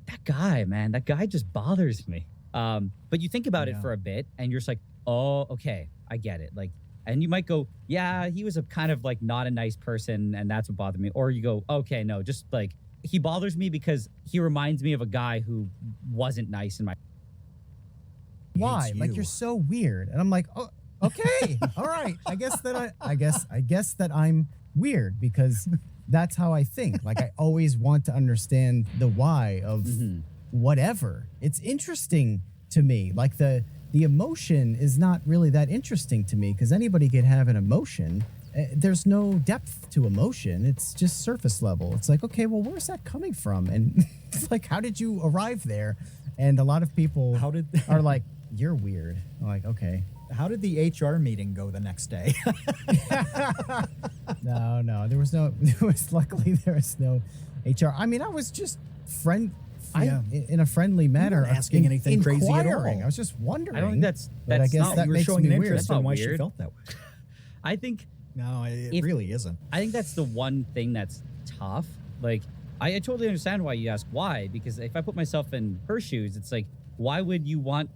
that guy, man, that guy just bothers me. But you think about it Yeah. for a bit and you're just like, oh, okay, I get it. Like, and you might go, yeah, he was a kind of like not a nice person and that's what bothered me. Or you go, okay, no, just like he bothers me because he reminds me of a guy who wasn't nice in my. Why? hates Like you. you're so weird. And I'm like, oh, okay, all right. I guess that I'm weird because that's how I think. Like I always want to understand the why of whatever. It's interesting to me. Like the emotion is not really that interesting to me because anybody can have an emotion. There's no depth to emotion. It's just surface level. It's like, okay, well, where's that coming from? And it's like, how did you arrive there? And a lot of people are like, you're weird. I'm like, okay. How did the HR meeting go the next day? No, luckily there was no HR. I mean, I was just in a friendly manner. weren't asking anything crazy at all. I was just wondering. I don't think that's but I guess not- that you were makes showing me an weird. interest That's in not why she weird. felt that way. I think No, it really isn't. I think that's the one thing that's tough. Like, I totally understand why you ask why, because if I put myself in her shoes, it's like, why would you want,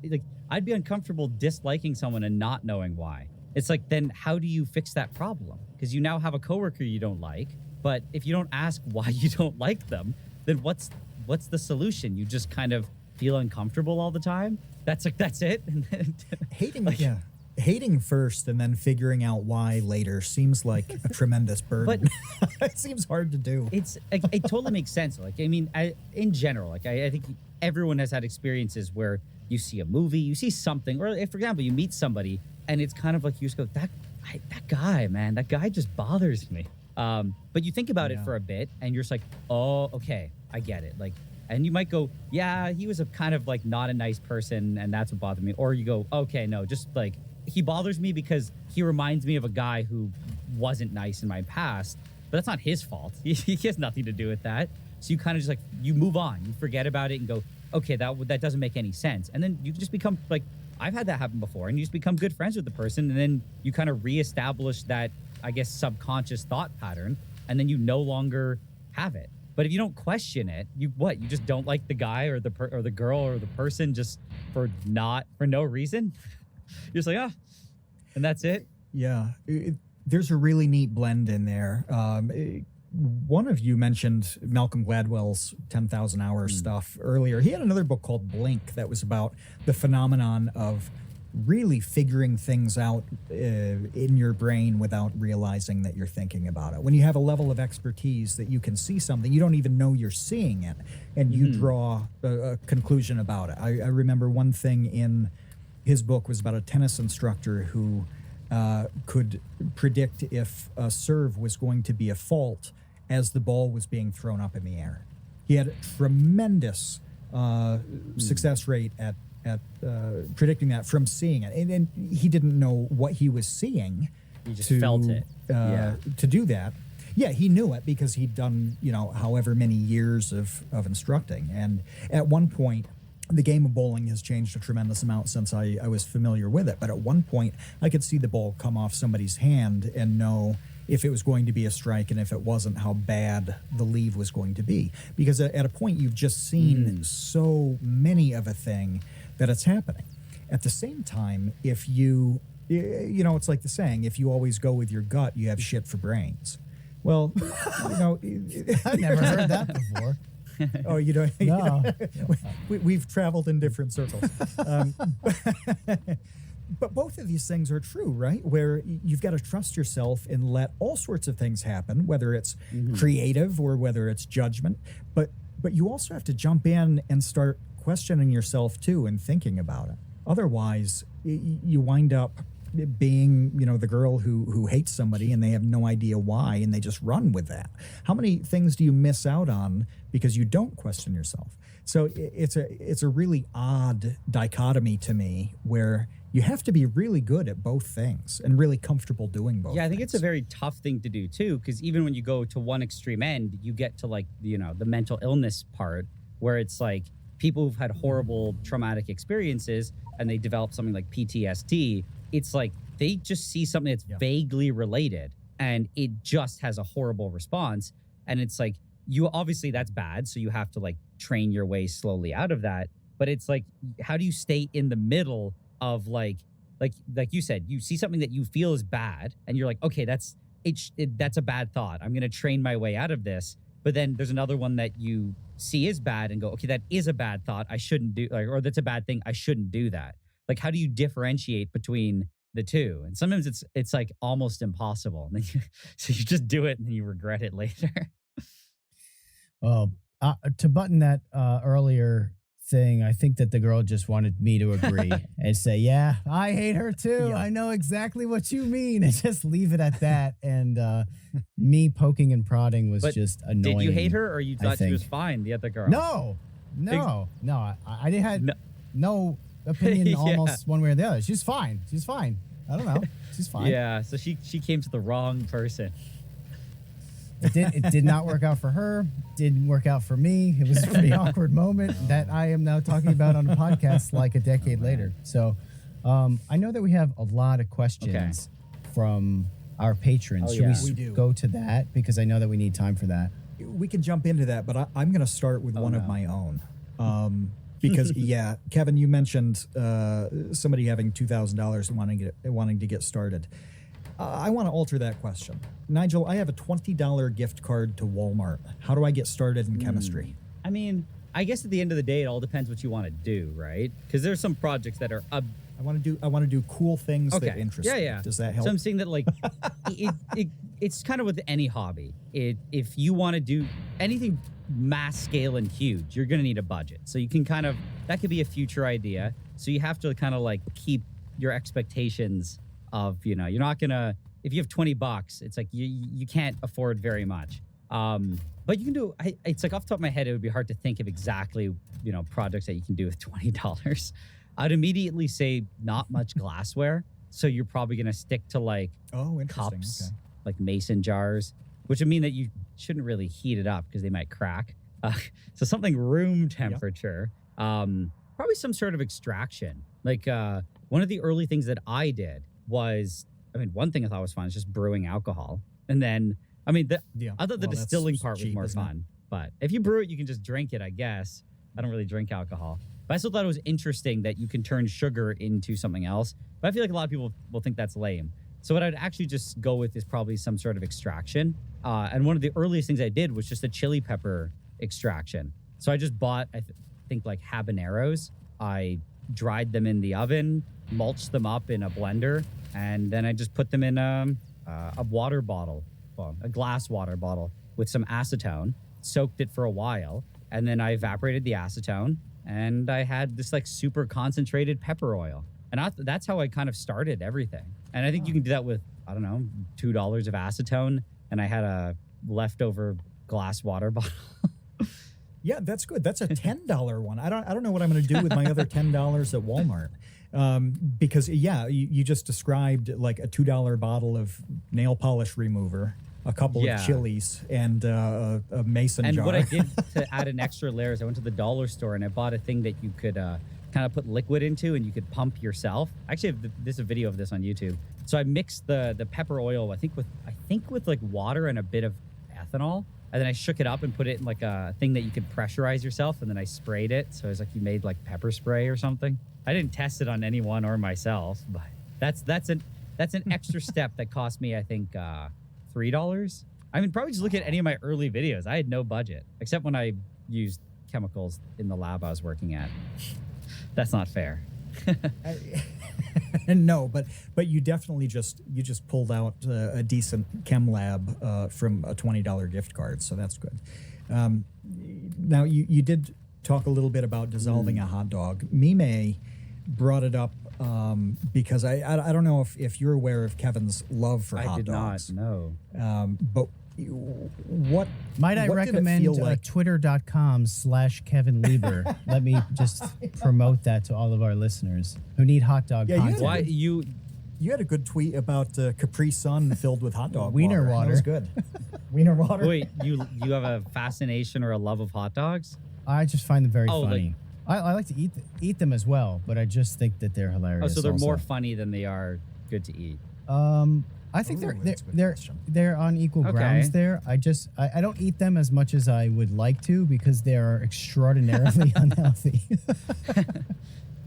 like, I'd be uncomfortable disliking someone and not knowing why. It's like, then how do you fix that problem? Because you now have a coworker you don't like, but if you don't ask why you don't like them, then what's the solution? You just kind of feel uncomfortable all the time? That's it? Hating first and then figuring out why later seems like a tremendous burden. But it seems hard to do. It totally makes sense. Like, I mean, in general, like I think everyone has had experiences where you see a movie, you see something, or if, for example, you meet somebody and it's kind of like you just go, that guy, man, that guy just bothers me. But you think about it for a bit and you're just like, oh, okay, I get it. Like, and you might go, yeah, he was a kind of like not a nice person and that's what bothered me. Or you go, okay, no, just like, he bothers me because he reminds me of a guy who wasn't nice in my past, but that's not his fault. He has nothing to do with that. So you kind of just like, you move on, you forget about it and go, okay, that doesn't make any sense. And then you just become like, I've had that happen before, and you just become good friends with the person. And then you kind of reestablish that, I guess, subconscious thought pattern. And then you no longer have it. But if you don't question it, you just don't like the guy or the girl or the person just for no reason. You're just like, and that's it. Yeah. There's a really neat blend in there. One of you mentioned Malcolm Gladwell's 10,000 Hours stuff earlier. He had another book called Blink that was about the phenomenon of really figuring things out in your brain without realizing that you're thinking about it. When you have a level of expertise that you can see something, you don't even know you're seeing it, and you draw a conclusion about it. I remember one thing in his book was about a tennis instructor who could predict if a serve was going to be a fault as the ball was being thrown up in the air. He had a tremendous success rate at predicting that from seeing it. And he didn't know what he was seeing. He just felt it. To do that. Yeah, he knew it because he'd done, however many years of instructing. And at one point, the game of bowling has changed a tremendous amount since I was familiar with it. But at one point, I could see the ball come off somebody's hand and know if it was going to be a strike, and if it wasn't, how bad the leave was going to be. Because at a point, you've just seen so many of a thing that it's happening. At the same time, if it's like the saying, if you always go with your gut, you have shit for brains. Well, I've never heard that before. Oh, you don't? No. We've traveled in different circles. But both of these things are true, right? Where you've got to trust yourself and let all sorts of things happen, whether it's creative or whether it's judgment. But you also have to jump in and start questioning yourself too and thinking about it. Otherwise, you wind up being, the girl who hates somebody and they have no idea why and they just run with that. How many things do you miss out on because you don't question yourself? So it's a really odd dichotomy to me where you have to be really good at both things and really comfortable doing both. Yeah, I think it's a very tough thing to do too, because even when you go to one extreme end, you get to like, the mental illness part where it's like people who've had horrible traumatic experiences and they develop something like PTSD. It's like they just see something that's vaguely related and it just has a horrible response. And it's like, obviously that's bad. So you have to like train your way slowly out of that. But it's like, how do you stay in the middle of like you said, you see something that you feel is bad, and you're like, okay, that's a bad thought. I'm gonna train my way out of this. But then there's another one that you see is bad and go, okay, that is a bad thought. I shouldn't do, or that's a bad thing. I shouldn't do that. Like, how do you differentiate between the two? And sometimes it's like almost impossible. And then so you just do it and then you regret it later. To button that earlier thing, I think that the girl just wanted me to agree and say, yeah, I hate her too. Yeah. I know exactly what you mean. And just leave it at that. And me poking and prodding was just annoying. Did you hate her, or you thought she was fine, the other girl? No. I didn't have no opinion Yeah. almost one way or the other. She's fine. I don't know. She's fine. Yeah, so she came to the wrong person. It did not work out for her. Didn't work out for me. It was a pretty awkward moment that I am now talking about on a podcast like a decade later. So I know that we have a lot of questions from our patrons. Oh, Should yeah. we We do. go to that? Because I know that we need time for that. We can jump into that, but I'm going to start with one of my own. Because, yeah, Kevin, you mentioned somebody having $2,000 and wanting to get started. I want to alter that question. Nigel, I have a $20 gift card to Walmart. How do I get started in chemistry? I mean, I guess at the end of the day, it all depends what you want to do, right? Because there's some projects that are I want to do cool things that interest me. Yeah. Does that help? So I'm saying that, like, it's kind of with any hobby. If you want to do anything mass scale and huge, you're going to need a budget. So you can that could be a future idea. So you have to kind of like keep your expectations of, you're not going to, if you have $20, it's like you can't afford very much. But you can do, it's like off the top of my head, it would be hard to think of exactly, projects that you can do with $20. I'd immediately say not much glassware. So you're probably going to stick to like cups, like mason jars, which would mean that you shouldn't really heat it up because they might crack. So something room temperature, probably some sort of extraction. Like one of the early things that I did was, one thing I thought was fun is just brewing alcohol. And then, I thought the distilling part was more fun. But if you brew it, you can just drink it, I guess. I don't really drink alcohol. But I still thought it was interesting that you can turn sugar into something else. But I feel like a lot of people will think that's lame. So what I'd actually just go with is probably some sort of extraction. And one of the earliest things I did was just a chili pepper extraction. So I just bought, I think like habaneros. I dried them in the oven, mulched them up in a blender, and then I just put them in a water bottle, a glass water bottle with some acetone, soaked it for a while, and then I evaporated the acetone, and I had this like super concentrated pepper oil. And that's how I kind of started everything. And I think you can do that with, I don't know, $2 of acetone, and I had a leftover glass water bottle. Yeah, that's good. That's a $10 one. I don't know what I'm going to do with my other $10 at Walmart. Because you just described like a $2 bottle of nail polish remover, a couple of chilies, and a mason jar. And what I did to add an extra layer is I went to the dollar store and I bought a thing that you could kind of put liquid into and you could pump yourself. Actually, there's a video of this on YouTube. So I mixed the pepper oil, I think with like water and a bit of ethanol. And then I shook it up and put it in like a thing that you could pressurize yourself. And then I sprayed it. So it was like you made like pepper spray or something. I didn't test it on anyone or myself, but that's an extra step that cost me, I think, $3. Probably just look at any of my early videos. I had no budget, except when I used chemicals in the lab I was working at. That's not fair. No, but you definitely just pulled out a decent chem lab from a $20 gift card, so that's good. Now you did talk a little bit about dissolving a hot dog. Mime brought it up because I don't know if you're aware of Kevin's love for hot dogs. I did not. No. But what might I what did it recommend feel like? twitter.com/Kevin Lieber. Let me just promote that to all of our listeners who need hot dog content. Why you had a good tweet about Capri Sun filled with hot dog Wiener water. That was good. Wiener water. Wait, you have a fascination or a love of hot dogs? I just find them very Oh, funny. I like to eat them as well, but I just think that they're hilarious. Oh, so they're also. more funny than they are good to eat. I think Ooh, they're that's a good they're question. they're on equal Okay. grounds there. I don't eat them as much as I would like to because they are extraordinarily unhealthy.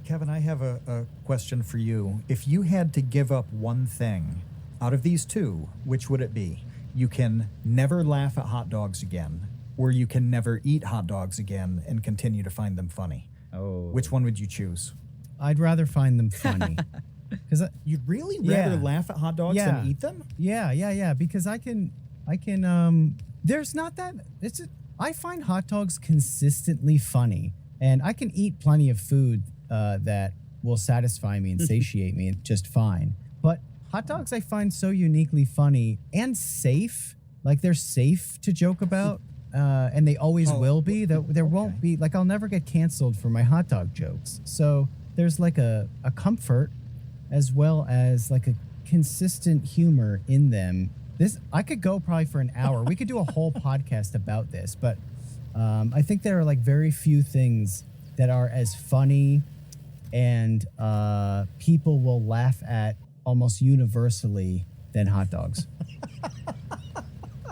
Kevin, I have a question for you. If you had to give up one thing out of these two, which would it be? You can never laugh at hot dogs again, or you can never eat hot dogs again and continue to find them funny. Oh. Which one would you choose? I'd rather find them funny. Because You'd really Yeah. rather laugh at hot dogs Yeah. than eat them? yeah, because I can there's not that I find hot dogs consistently funny, and I can eat plenty of food that will satisfy me and satiate me just fine. But hot dogs I find so uniquely funny and safe. Like they're safe to joke about. And they always will be. There won't be, like, I'll never get canceled for my hot dog jokes. So there's like a comfort as well as like a consistent humor in them. This I could go probably for an hour. We could do a whole podcast about this, but I think there are like very few things that are as funny and people will laugh at almost universally than hot dogs.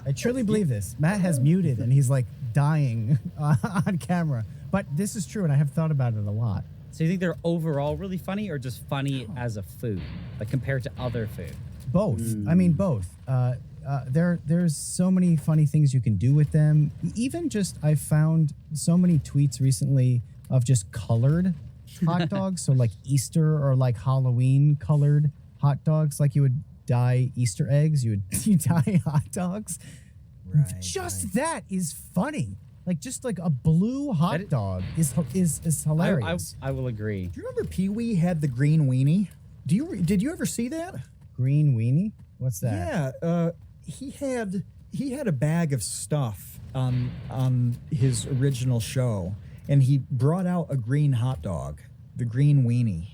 I truly believe this. Matt has muted and he's like dying on camera. But this is true, and I have thought about it a lot. So you think they're overall really funny, or just funny as a food, like compared to other food? Both. I mean, both. There's so many funny things you can do with them. Even just, I've found so many tweets recently of just colored hot dogs. So like Easter or like Halloween colored hot dogs. Like you would dye Easter eggs, you dye hot dogs. Right. Just that is funny. Like just like a blue hot dog is hilarious. I will agree. Do you remember Pee Wee had the green weenie? Did you ever see that? Green weenie? What's that? Yeah, he had a bag of stuff on his original show, and he brought out a green hot dog, the green weenie.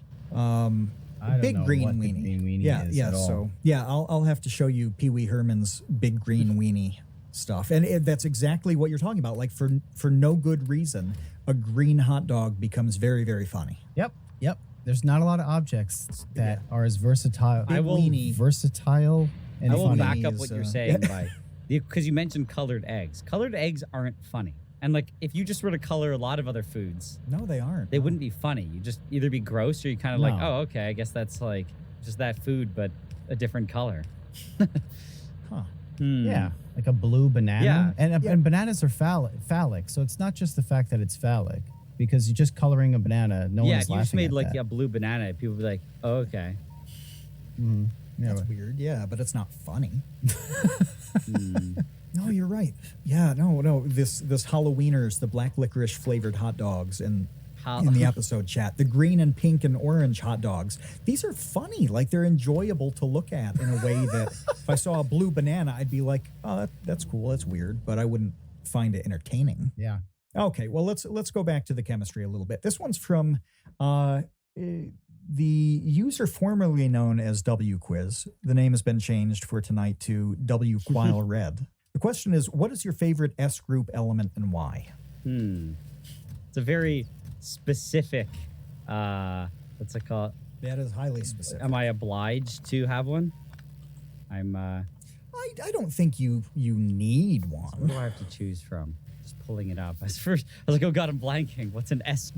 I don't big know green what the weenie. green weenie yeah, is yeah. at all. So yeah, I'll have to show you Pee Wee Herman's big green weenie stuff, and that's exactly what you're talking about. Like for no good reason, a green hot dog becomes very, very funny. Yep. There's not a lot of objects that are as versatile. I will- versatile and I will funny. back up what you're saying yeah. by, because you mentioned colored eggs. Colored eggs aren't funny. And like, if you just were to color a lot of other foods, No, they aren't. they wouldn't be funny. You just either be gross, or you kind of like, No. oh, okay, I guess that's like just that food, but a different color. Huh. Yeah, like a blue banana. Yeah. And bananas are phallic, so it's not just the fact that it's phallic, because you're just coloring a banana. No Yeah, one's if you laughing just made at like that. a blue banana, people would be like, oh, okay. Yeah, That's but- weird. Yeah, but it's not funny. No, you're right. Yeah, no. This Halloweeners, the black licorice flavored hot dogs, and in the episode chat, the green and pink and orange hot dogs. These are funny. Like they're enjoyable to look at in a way that if I saw a blue banana, I'd be like, oh, that's cool. That's weird, but I wouldn't find it entertaining. Yeah. Okay, well let's go back to the chemistry a little bit. This one's from the user formerly known as W Quiz. The name has been changed for tonight to W Quile Red. The question is, what is your favorite S group element and why? It's a very specific, what's it called? That is highly specific. Am I obliged to have one? I'm, I don't think you need what one. do I have to choose from? Just pulling it up. I was like, oh God, I'm blanking. What's an S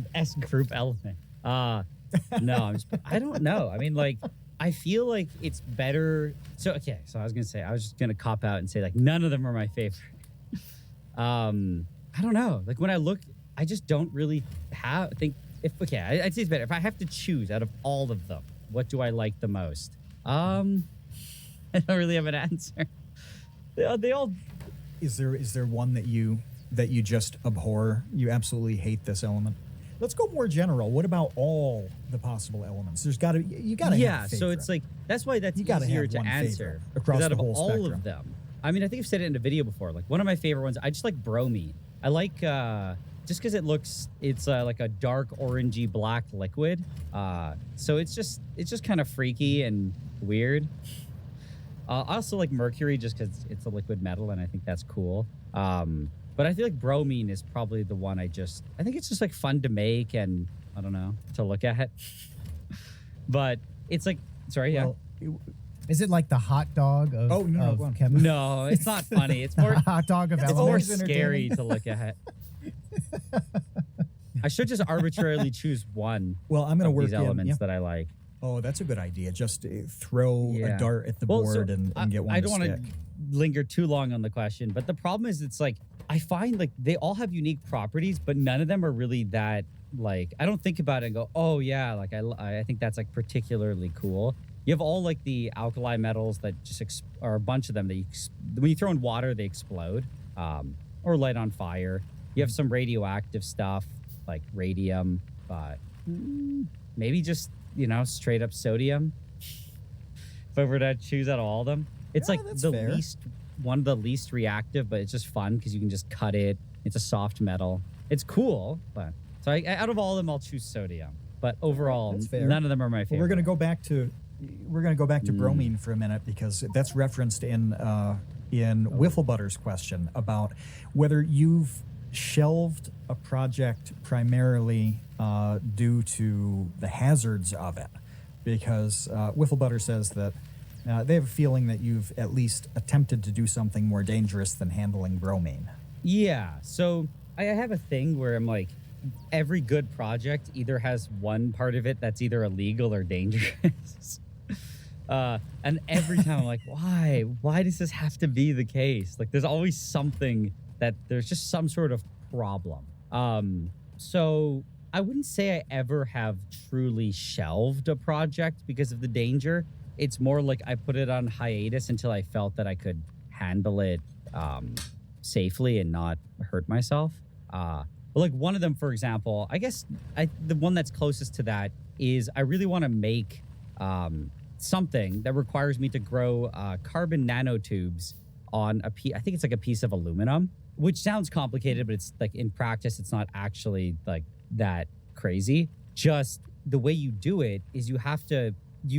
group element? No, I don't know. I mean, like, I feel like it's better. So I was just gonna cop out and say like none of them are my favorite. I don't know. Like when I look, I just don't really I'd say it's better. If I have to choose out of all of them, what do I like the most? I don't really have an answer. They all. Is there one that you just abhor? You absolutely hate this element. Let's go more general. What about all the possible elements? You gotta Yeah, have a so it's favorite. like that's why that's You gotta easier have to one answer favorite 'Cause across out the of whole all spectrum. of them. I mean, I think I've said it in a video before. Like one of my favorite ones, I just like bromine. I like just because it's like a dark orangey black liquid. So it's just kind of freaky and weird. I also like mercury just because it's a liquid metal and I think that's cool. But I feel like bromine is probably the one I think it's just like fun to make and I don't know, to look at. But it's like, sorry, yeah. Well, Is it like the hot dog of, Oh, no, of go on. Kevin? No, it's not funny. It's The more hot dog of It's it's more more elements. scary to look at. I should just arbitrarily choose one Well, I'm going to of work these elements in. Yeah. that I like. Oh, that's a good idea. Just throw a Yeah. dart at the Well, board so and get one I to don't want stick. to linger too long on the question, but the problem is it's like I find like they all have unique properties, but none of them are really that like I don't think about it and go, oh yeah, like I think that's like particularly cool. You have all like the alkali metals that just or a bunch of them that when you throw in water they explode or light on fire. You have some radioactive stuff like radium, but maybe just straight up sodium. If I were to choose out of all of them, it's Yeah, like that's the fair. one of the least reactive, but it's just fun because you can just cut it. It's a soft metal. It's cool, but so out of all of them, I'll choose sodium. But overall, That's fair. none of them are my Well, favorite. we're going to go back to bromine for a minute because that's referenced in Wifflebutter's question about whether you've shelved a project primarily due to the hazards of it. Because Wifflebutter says that they have a feeling that you've at least attempted to do something more dangerous than handling bromine. Yeah. So I have a thing where I'm like, every good project either has one part of it that's either illegal or dangerous. And every time I'm like, why? Why does this have to be the case? Like, there's always something that there's just some sort of problem. So I wouldn't say I ever have truly shelved a project because of the danger. It's more like I put it on hiatus until I felt that I could handle it safely and not hurt myself. But like one of them, for example, I guess the one that's closest to that is I really want to make something that requires me to grow carbon nanotubes on I think it's like a piece of aluminum, which sounds complicated, but it's like in practice, it's not actually like that crazy. Just the way you do it is you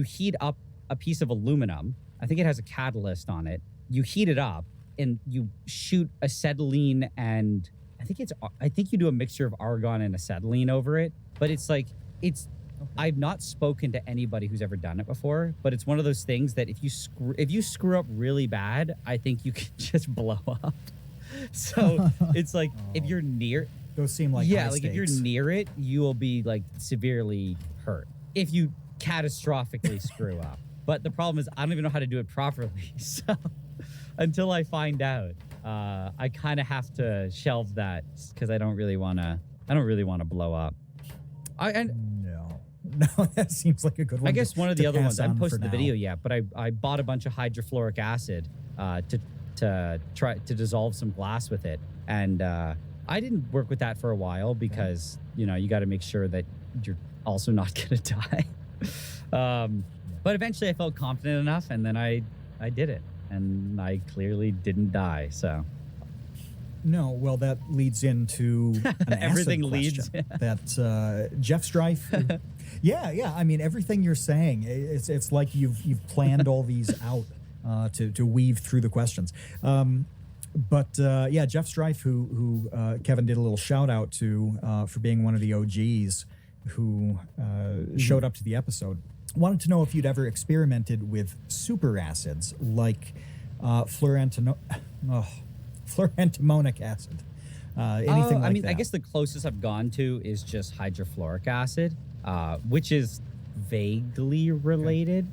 heat up a piece of aluminum. I think it has a catalyst on it. You heat it up and you shoot acetylene and I think you do a mixture of argon and acetylene over it, but I've not spoken to anybody who's ever done it before, but it's one of those things that if you screw up really bad, I think you can just blow up. So it's like if you're near Those seem like high like if you're stakes. near it, you will be like severely hurt if you catastrophically screw up. But the problem is I don't even know how to do it properly. So until I find out, I kind of have to shelve that because I don't really want to blow up. No, that seems like a good one. I guess one of the other ones, I haven't posted posted the video yet, but I bought a bunch of hydrofluoric acid to try to dissolve some glass with it. And I didn't work with that for a while because, you got to make sure that you're also not going to die. But eventually I felt confident enough and then I did it and I clearly didn't die. So No, well, that leads into an Everything acid leads. question that Jeff Strife. Yeah. I mean, everything you're saying, it's like you've planned all these out to weave through the questions. But Jeff Strife, who Kevin did a little shout out to for being one of the OGs who showed up to the episode, wanted to know if you'd ever experimented with super acids like fluorantimonic acid. Anything like that? I guess the closest I've gone to is just hydrofluoric acid, which is vaguely related,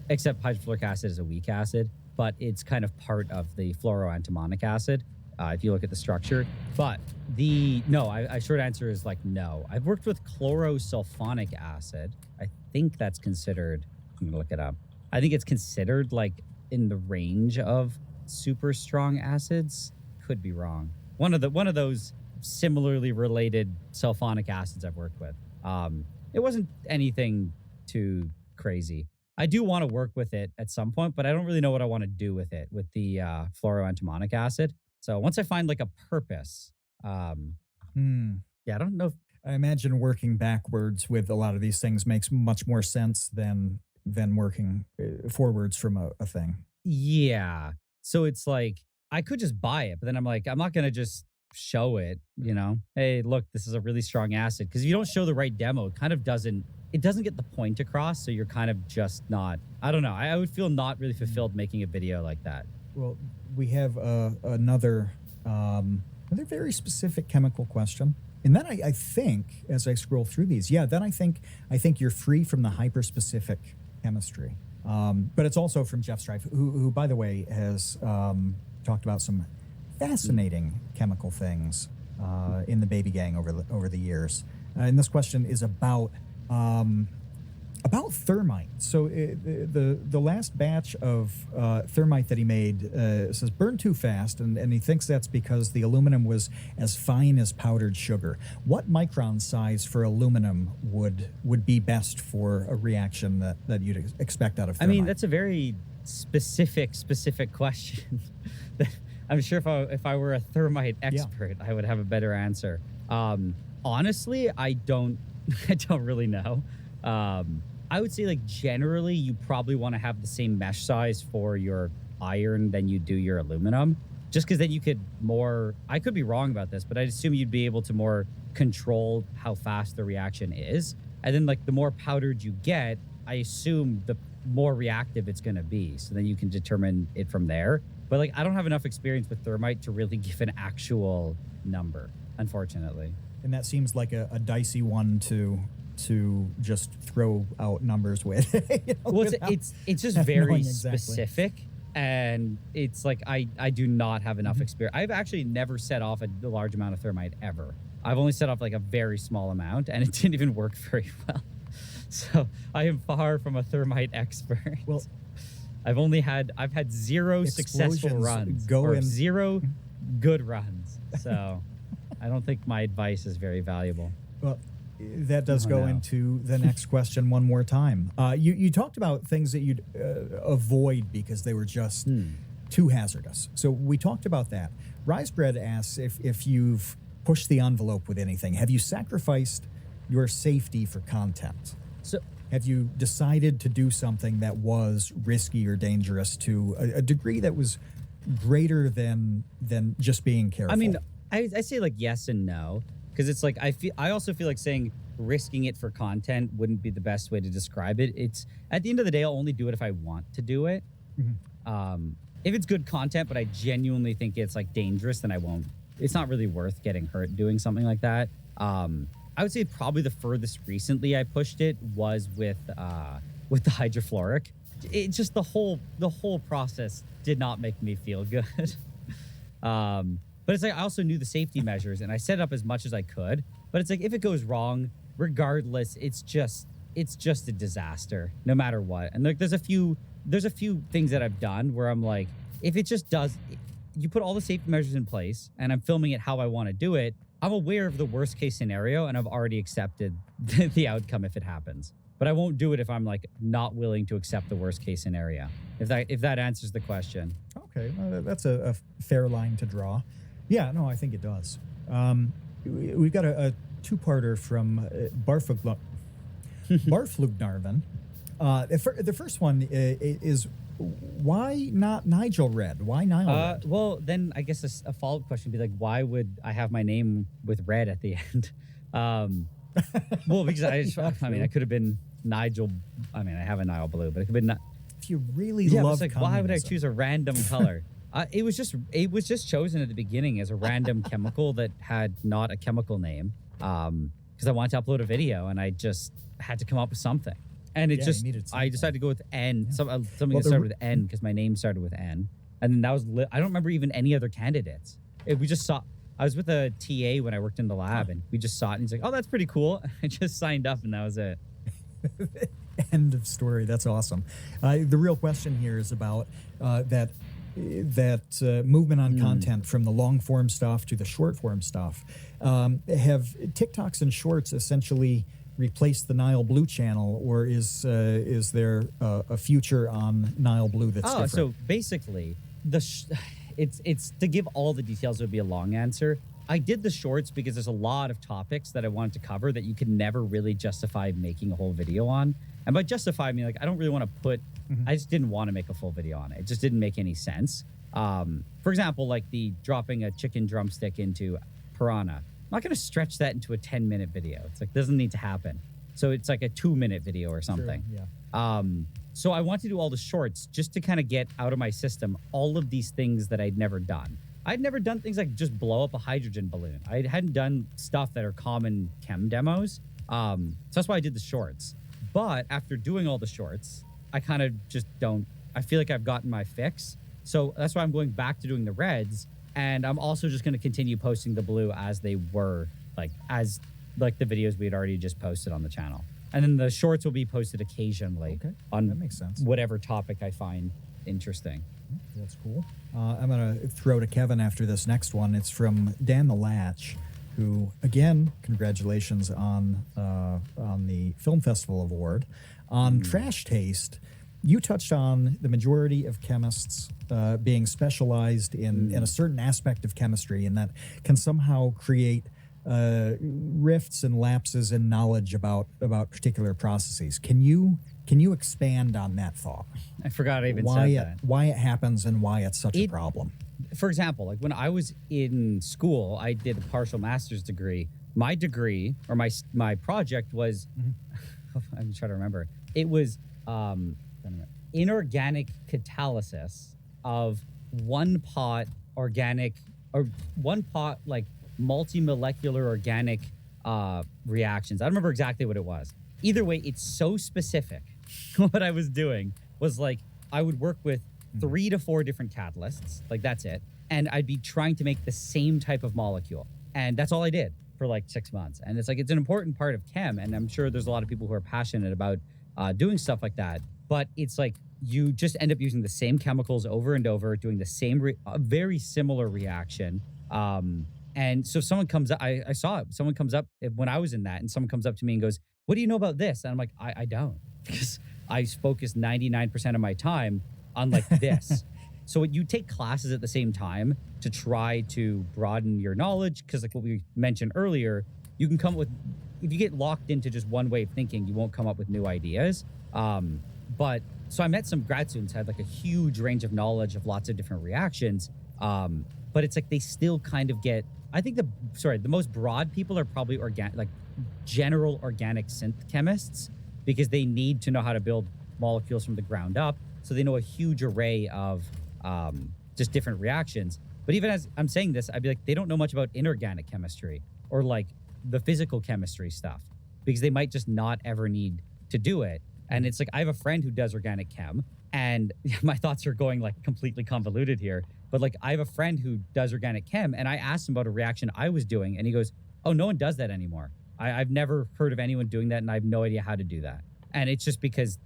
except hydrofluoric acid is a weak acid, but it's kind of part of the fluoroantimonic acid, if you look at the structure. But short answer is like no. I've worked with chlorosulfonic acid. I think that's considered, I'm going to look it up. I think it's considered like in the range of super strong acids. Could be wrong. One of those similarly related sulfonic acids I've worked with. It wasn't anything too crazy. I do want to work with it at some point, but I don't really know what I want to do with it, with the fluoroantimonic acid. So once I find like a purpose, I don't know if I imagine working backwards with a lot of these things makes much more sense than working forwards from a thing. Yeah. So it's like, I could just buy it, but then I'm like, I'm not going to just show it, Hey, look, this is a really strong acid. Because if you don't show the right demo, it kind of doesn't it doesn't get the point across, so you're kind of just not. I don't know. I would feel not really fulfilled making a video like that. Well, we have another very specific chemical question. And then I think, as I scroll through these, then I think you're free from the hyper-specific chemistry. But it's also from Jeff Strife, who by the way, has talked about some fascinating chemical things in the baby gang over the years. And this question is about thermite. So the last batch of thermite that he made says burned too fast, and he thinks that's because the aluminum was as fine as powdered sugar. What micron size for aluminum would be best for a reaction that you'd expect out of thermite? I mean, that's a very specific question. I'm sure if I were a thermite expert, I would have a better answer. Honestly, I don't really know. I would say, like, generally you probably want to have the same mesh size for your iron than you do your aluminum, just because then you could I could be wrong about this, but I'd assume you'd be able to more control how fast the reaction is. And then, like, the more powdered you get, I assume the more reactive it's going to be. So then you can determine it from there. But, like, I don't have enough experience with thermite to really give an actual number, unfortunately. And that seems like a dicey one to just throw out numbers with. Well, it's just very specific, and it's like I do not have enough experience. I've actually never set off a large amount of thermite ever. I've only set off like a very small amount, and it didn't even work very well. So I am far from a thermite expert. Well, I've had zero successful runs or zero good runs. So I don't think my advice is very valuable. Well, that does go into the next question one more time. You talked about things that you'd avoid because they were just too hazardous. So we talked about that. Risebread asks if you've pushed the envelope with anything. Have you sacrificed your safety for content? So have you decided to do something that was risky or dangerous to a degree that was greater than just being careful? I mean, I say like yes and no. Because it's like I also feel like saying risking it for content wouldn't be the best way to describe it. It's at the end of the day, I'll only do it if I want to do it. Mm-hmm. If it's good content, but I genuinely think it's like dangerous, then I won't. It's not really worth getting hurt doing something like that. I would say probably the furthest recently I pushed it was with the hydrofluoric. It just the whole process did not make me feel good. But it's like I also knew the safety measures and I set up as much as I could. But it's like if it goes wrong, regardless, it's just a disaster, no matter what. And like there's a few things that I've done where I'm like, if it just does, you put all the safety measures in place and I'm filming it how I want to do it, I'm aware of the worst case scenario and I've already accepted the outcome if it happens. But I won't do it if I'm like not willing to accept the worst case scenario. If that answers the question. Okay, well, that's a fair line to draw. Yeah, no, I think it does. We've got a two-parter from Barflugnarvin. The first one is why not Nigel Red? Why Nile Red? Well, then I guess a follow-up question would be like, why would I have my name with red at the end? Well, because I could have been Nigel. I mean, I have a Nile Blue, but it could have been. If you really love, like, why would I choose a random color? It was just chosen at the beginning as a random chemical that had not a chemical name. Because I wanted to upload a video and I just had to come up with something. And I decided to go with N, something that started with N because my name started with N. And then that was, I don't remember even any other candidates. We just saw, I was with a TA when I worked in the lab and we just saw it and he's like, oh, that's pretty cool. I just signed up and that was it. End of story. That's awesome. The real question here is about that movement on content from the long form stuff to the short form stuff. Have TikToks and shorts essentially replaced the Nile Blue channel, or is there a future on Nile Blue that's different? So basically, it's to give all the details would be a long answer. I did the shorts because there's a lot of topics that I wanted to cover that you could never really justify making a whole video on. And by justify, I mean, like, I don't really want to put, I just didn't want to make a full video on it. It just didn't make any sense. For example, like the dropping a chicken drumstick into piranha. I'm not going to stretch that into a 10-minute video. It's like, doesn't need to happen. So it's like a 2-minute video or something. Sure, yeah. So I want to do all the shorts just to kind of get out of my system all of these things that I'd never done. I'd never done things like just blow up a hydrogen balloon. I hadn't done stuff that are common chem demos. So that's why I did the shorts. But after doing all the shorts, I kind of just don't, I feel like I've gotten my fix. So that's why I'm going back to doing the reds. And I'm also just going to continue posting the blue as they were, like the videos we had already just posted on the channel. And then the shorts will be posted occasionally on that makes sense. whatever topic I find interesting. That's cool. I'm going to throw to Kevin after this next one. It's from Dan the Latch, who, again, congratulations on the Film Festival Award. On Trash Taste, you touched on the majority of chemists being specialized in a certain aspect of chemistry, and that can somehow create rifts and lapses in knowledge about particular processes. Can you expand on that thought? I forgot I even said that. Why it happens and why it's such a problem? For example, like when I was in school, I did a partial master's degree. My degree or my project was, I'm trying to remember. It was inorganic catalysis of one pot organic or one pot like multi-molecular organic reactions. I don't remember exactly what it was. Either way, it's so specific. What I was doing was like I would work with 3 to 4 different catalysts, like that's it, and I'd be trying to make the same type of molecule, and that's all I did for like 6 months. And it's like it's an important part of chem, and I'm sure there's a lot of people who are passionate about doing stuff like that. But it's like you just end up using the same chemicals over and over, doing the same very similar reaction. And so someone comes up, I saw it. Someone comes up when I was in that, and someone comes up to me and goes, "What do you know about this?" And I'm like, I don't, because I focus 99% of my time on like this. So you take classes at the same time to try to broaden your knowledge, because like what we mentioned earlier, you can come up with, if you get locked into just one way of thinking, you won't come up with new ideas. But so I met some grad students who had like a huge range of knowledge of lots of different reactions. But it's like they still kind of get, I think the most broad people are probably general organic synth chemists, because they need to know how to build molecules from the ground up. So they know a huge array of just different reactions. But even as I'm saying this, I'd be like, they don't know much about inorganic chemistry or like the physical chemistry stuff, because they might just not ever need to do it. And it's like, I have a friend who does organic chem, and my thoughts are going like completely convoluted here. But like, I have a friend who does organic chem, and I asked him about a reaction I was doing, and he goes, "Oh, no one does that anymore. I've never heard of anyone doing that, and I have no idea how to do that." And it's just because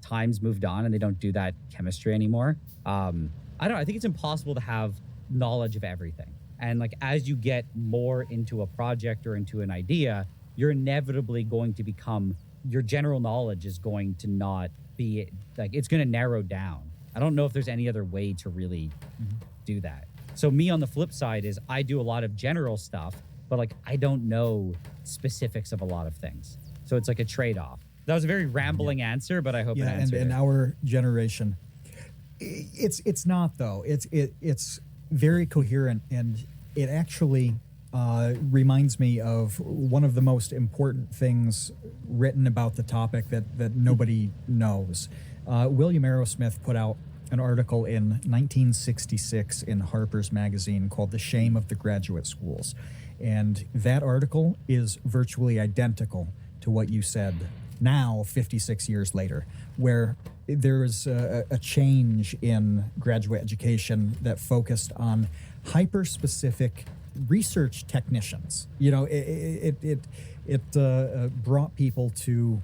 times moved on and they don't do that chemistry anymore. I don't know. I think it's impossible to have knowledge of everything. And like, as you get more into a project or into an idea, you're inevitably going to become, your general knowledge is going to not be like, it's going to narrow down. I don't know if there's any other way to really do that. So me on the flip side is I do a lot of general stuff, but like, I don't know specifics of a lot of things. So it's like a trade-off. That was a very rambling answer, but I hope it answered and it. our generation, it's not though. It's very coherent, and it actually reminds me of one of the most important things written about the topic that nobody knows. William Arrowsmith put out an article in 1966 in Harper's Magazine called "The Shame of the Graduate Schools," and that article is virtually identical to what you said now, 56 years later, where there is a change in graduate education that focused on hyper-specific research technicians. You know, it brought people to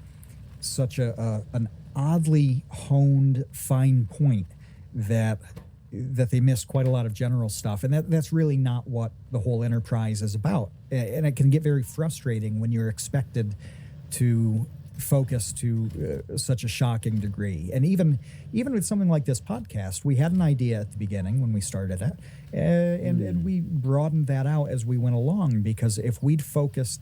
such an oddly honed, fine point that they miss quite a lot of general stuff, and that's really not what the whole enterprise is about. And it can get very frustrating when you're expected to focus to such a shocking degree. And even with something like this podcast, we had an idea at the beginning when we started it, and we broadened that out as we went along, because if we'd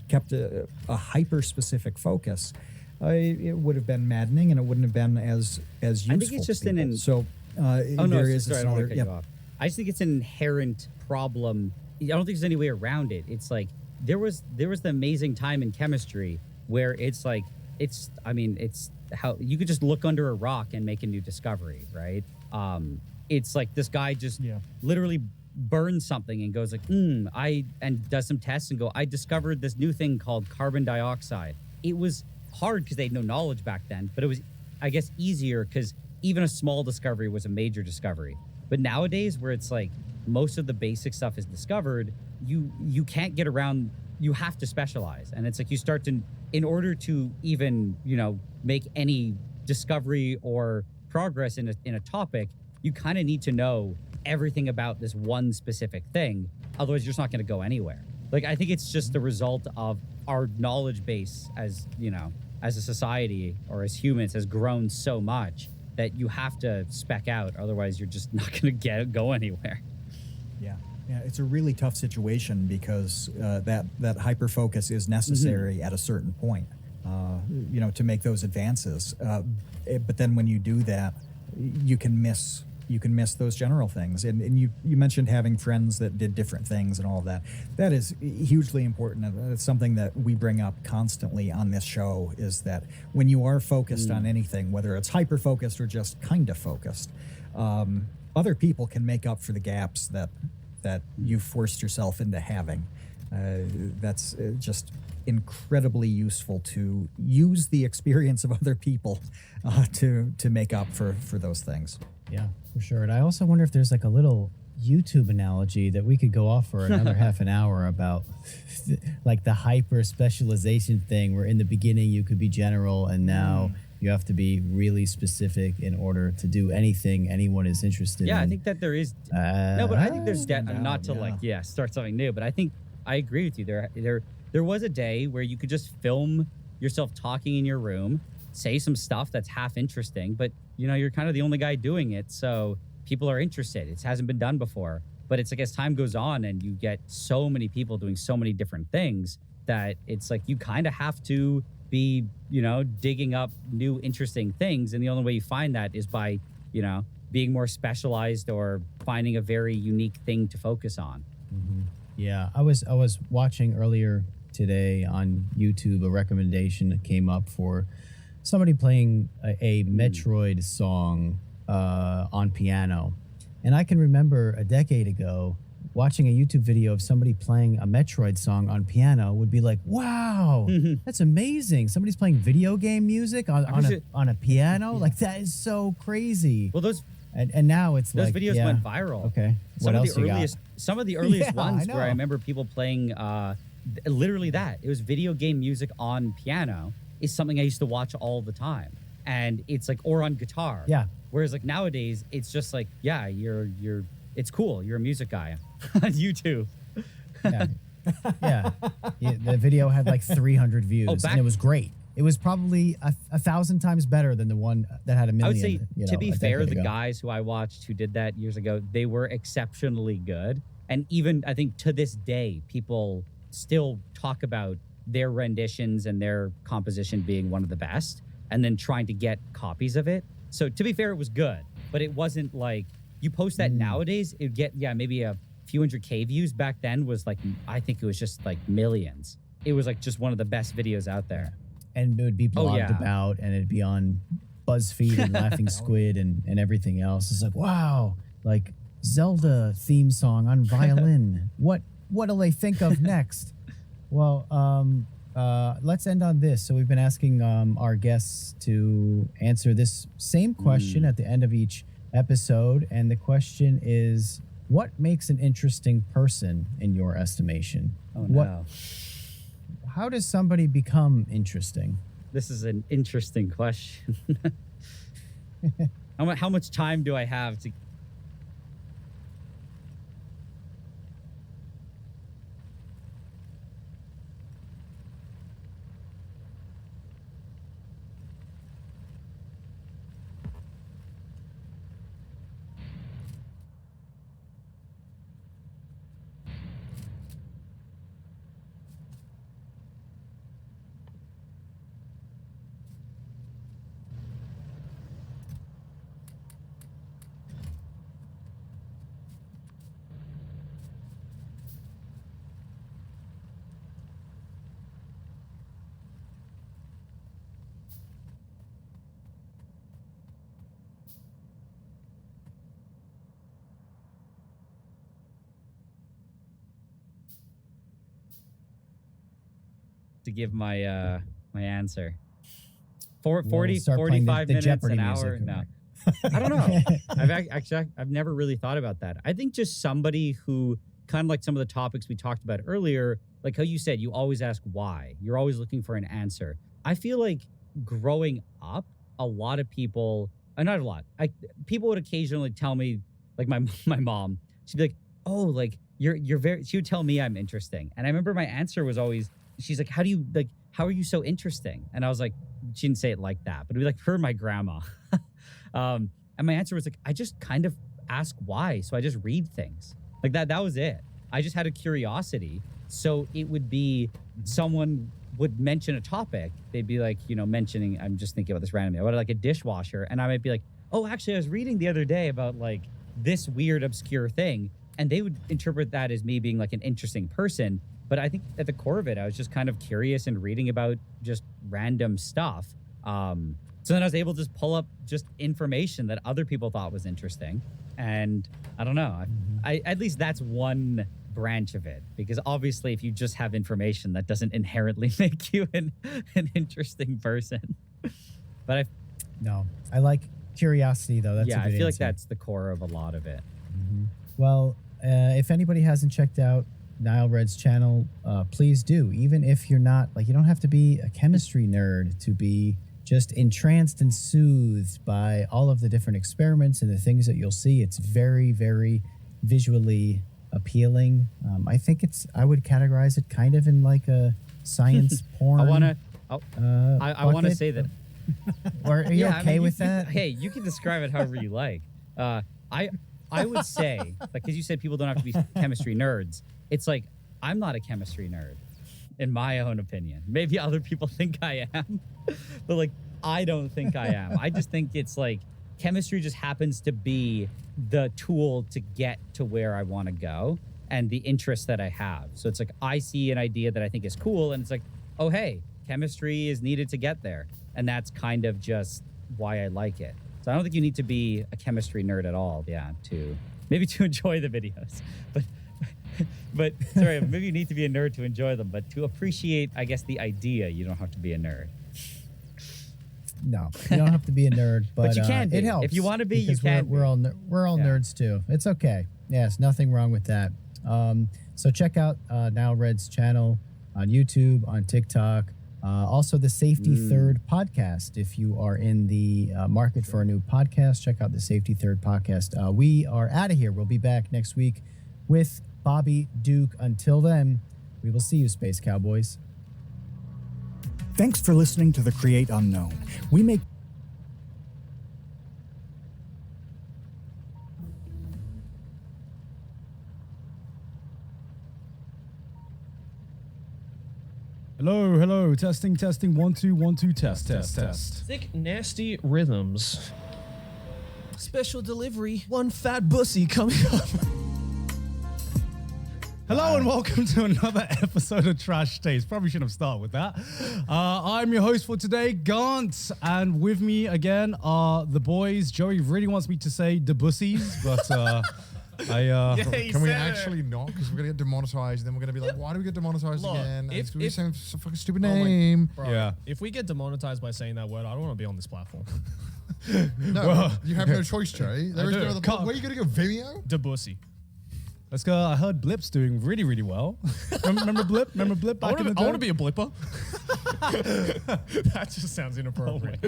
kept a hyper-specific focus, it would have been maddening, and it wouldn't have been as useful. I think it's just an so I don't want to cut yep. you off. I just think it's an inherent problem. I don't think there's any way around it. It's like there was the amazing time in chemistry where it's like I mean, it's how you could just look under a rock and make a new discovery, right? It's like this guy just Yeah. literally burns something and goes like, and does some tests and go, I discovered this new thing called carbon dioxide. It was hard because they had no knowledge back then, but it was, I guess, easier because even a small discovery was a major discovery. But nowadays, where it's like most of the basic stuff is discovered, you can't get around. You have to specialize, and it's like you start to, in order to even make any discovery or progress in a topic, you kind of need to know everything about this one specific thing. Otherwise, you're just not going to go anywhere. Like, I think it's just the result of our knowledge base as as a society or as humans has grown so much that you have to spec out. Otherwise, you're just not going to go anywhere. Yeah. Yeah, it's a really tough situation because that hyper focus is necessary at a certain point, to make those advances. But then when you do that, you can miss those general things. And you mentioned having friends that did different things and all of that. That is hugely important. It's something that we bring up constantly on this show, is that when you are focused on anything, whether it's hyper focused or just kind of focused, other people can make up for the gaps that you forced yourself into having. That's just incredibly useful to use the experience of other people to make up for those things. Yeah, for sure. And I also wonder if there's like a little YouTube analogy that we could go off for another half an hour about, like the hyper specialization thing, where in the beginning you could be general and now you have to be really specific in order to do anything anyone is interested in. Yeah, I think that there is. No, but I think there's not to start something new. But I think I agree with you. There was a day where you could just film yourself talking in your room, say some stuff that's half interesting, but you're kind of the only guy doing it, so people are interested. It hasn't been done before. But it's like as time goes on and you get so many people doing so many different things that it's like you kind of have to be, digging up new interesting things. And the only way you find that is by, being more specialized or finding a very unique thing to focus on. Mm-hmm. Yeah, I was watching earlier today on YouTube a recommendation that came up for somebody playing a Metroid song on piano. And I can remember a decade ago watching a YouTube video of somebody playing a Metroid song on piano would be like, wow, that's amazing. Somebody's playing video game music on a piano. Yeah. Like, that is so crazy. Well, and now it's those like, videos went viral. Okay. Some of the earliest ones where I remember people playing literally that. It was video game music on piano is something I used to watch all the time. And it's like, or on guitar. Yeah. Whereas like nowadays, it's just like, yeah, it's cool. You're a music guy on YouTube. Yeah. Yeah. The video had like 300 views and it was great. It was probably 1,000 times better than the one that had a million. I would say, to be fair, the guys who I watched who did that years ago, they were exceptionally good. And even, I think, to this day, people still talk about their renditions and their composition being one of the best, and then trying to get copies of it. So to be fair, it was good, but it wasn't like you post that nowadays, it'd get, maybe a few hundred K views. Back then was like, I think it was just like millions. It was like just one of the best videos out there. And it would be blogged about, and it'd be on BuzzFeed and Laughing Squid and everything else. It's like, wow, like Zelda theme song on violin. What'll they think of next? Well, let's end on this. So we've been asking our guests to answer this same question at the end of each episode. And the question is, what makes an interesting person in your estimation? Oh, no. How does somebody become interesting? This is an interesting question. How much time do I have to... to give my my answer. We'll 40, start playing 45 the minutes, Jeopardy an hour. music. No, I don't know. I've never really thought about that. I think just somebody who kind of like some of the topics we talked about earlier, like how you said, you always ask why. You're always looking for an answer. I feel like growing up, a lot of people, not a lot, people would occasionally tell me, like my mom, she'd be like, oh, like you're very, she would tell me I'm interesting. And I remember my answer was always, she's like, how are you so interesting? And I was like, she didn't say it like that, but it'd be like her, and my grandma. And my answer was like, I just kind of ask why. So I just read things like that. That was it. I just had a curiosity. So it would be someone would mention a topic. They'd be like, mentioning, I'm just thinking about this randomly, about like a dishwasher. And I might be like, oh, actually, I was reading the other day about like this weird, obscure thing. And they would interpret that as me being like an interesting person. But I think at the core of it, I was just kind of curious and reading about just random stuff. So then I was able to just pull up just information that other people thought was interesting. And I don't know, I at least that's one branch of it, because obviously if you just have information, that doesn't inherently make you an interesting person. But I like curiosity though. That's a I good feel like answer. that's the core of a lot of it. Well, if anybody hasn't checked out Nile Red's channel, please do. Even if you're not, like, you don't have to be a chemistry nerd to be just entranced and soothed by all of the different experiments and the things that you'll see. It's very, very visually appealing. I think I would categorize it kind of in like a science porn. I want to say that. Or are you okay with that? Hey, you can describe it however you like. I would say, like, because you said people don't have to be chemistry nerds. It's like, I'm not a chemistry nerd, in my own opinion. Maybe other people think I am, but like, I don't think I am. I just think it's like chemistry just happens to be the tool to get to where I want to go and the interest that I have. So it's like, I see an idea that I think is cool, and it's like, oh, hey, chemistry is needed to get there. And that's kind of just why I like it. So I don't think you need to be a chemistry nerd at all, to enjoy the videos. But sorry, maybe you need to be a nerd to enjoy them, but to appreciate, I guess, the idea, you don't have to be a nerd. No, you don't have to be a nerd, but you can be. It helps. If you want to be, you because can. We're all nerds too. It's okay. Yes, nothing wrong with that. So check out Nile Red's channel on YouTube, on TikTok. Also, the Safety Third podcast. If you are in the market for a new podcast, check out the Safety Third podcast. We are out of here. We'll be back next week with Bobby Duke. Until then, we will see you, Space Cowboys. Thanks for listening to The Create Unknown. We make Hello, testing, 1 2 1 2, test. Thick, nasty rhythms. Special delivery, one fat bussy coming up. Hello and welcome to another episode of Trash Taste. Probably shouldn't have started with that. I'm your host for today, Gant, and with me again are the boys. Joey really wants me to say the bussies, but Can we actually not? Because we're going to get demonetized. Then we're going to be like, why do we get demonetized Look, again? if- It's going to be if- some fucking stupid name. Bro, Yeah. if we get demonetized by saying that word, I don't want to be on this platform. No, Well- you have no choice, Joey. There is do. no other. Can't- Where are you going to go? Vimeo? The bussy. let's go. I heard Blip's doing really, really well. Remember Blip? Remember Blip I back in the want to day? be a blipper. That just sounds inappropriate.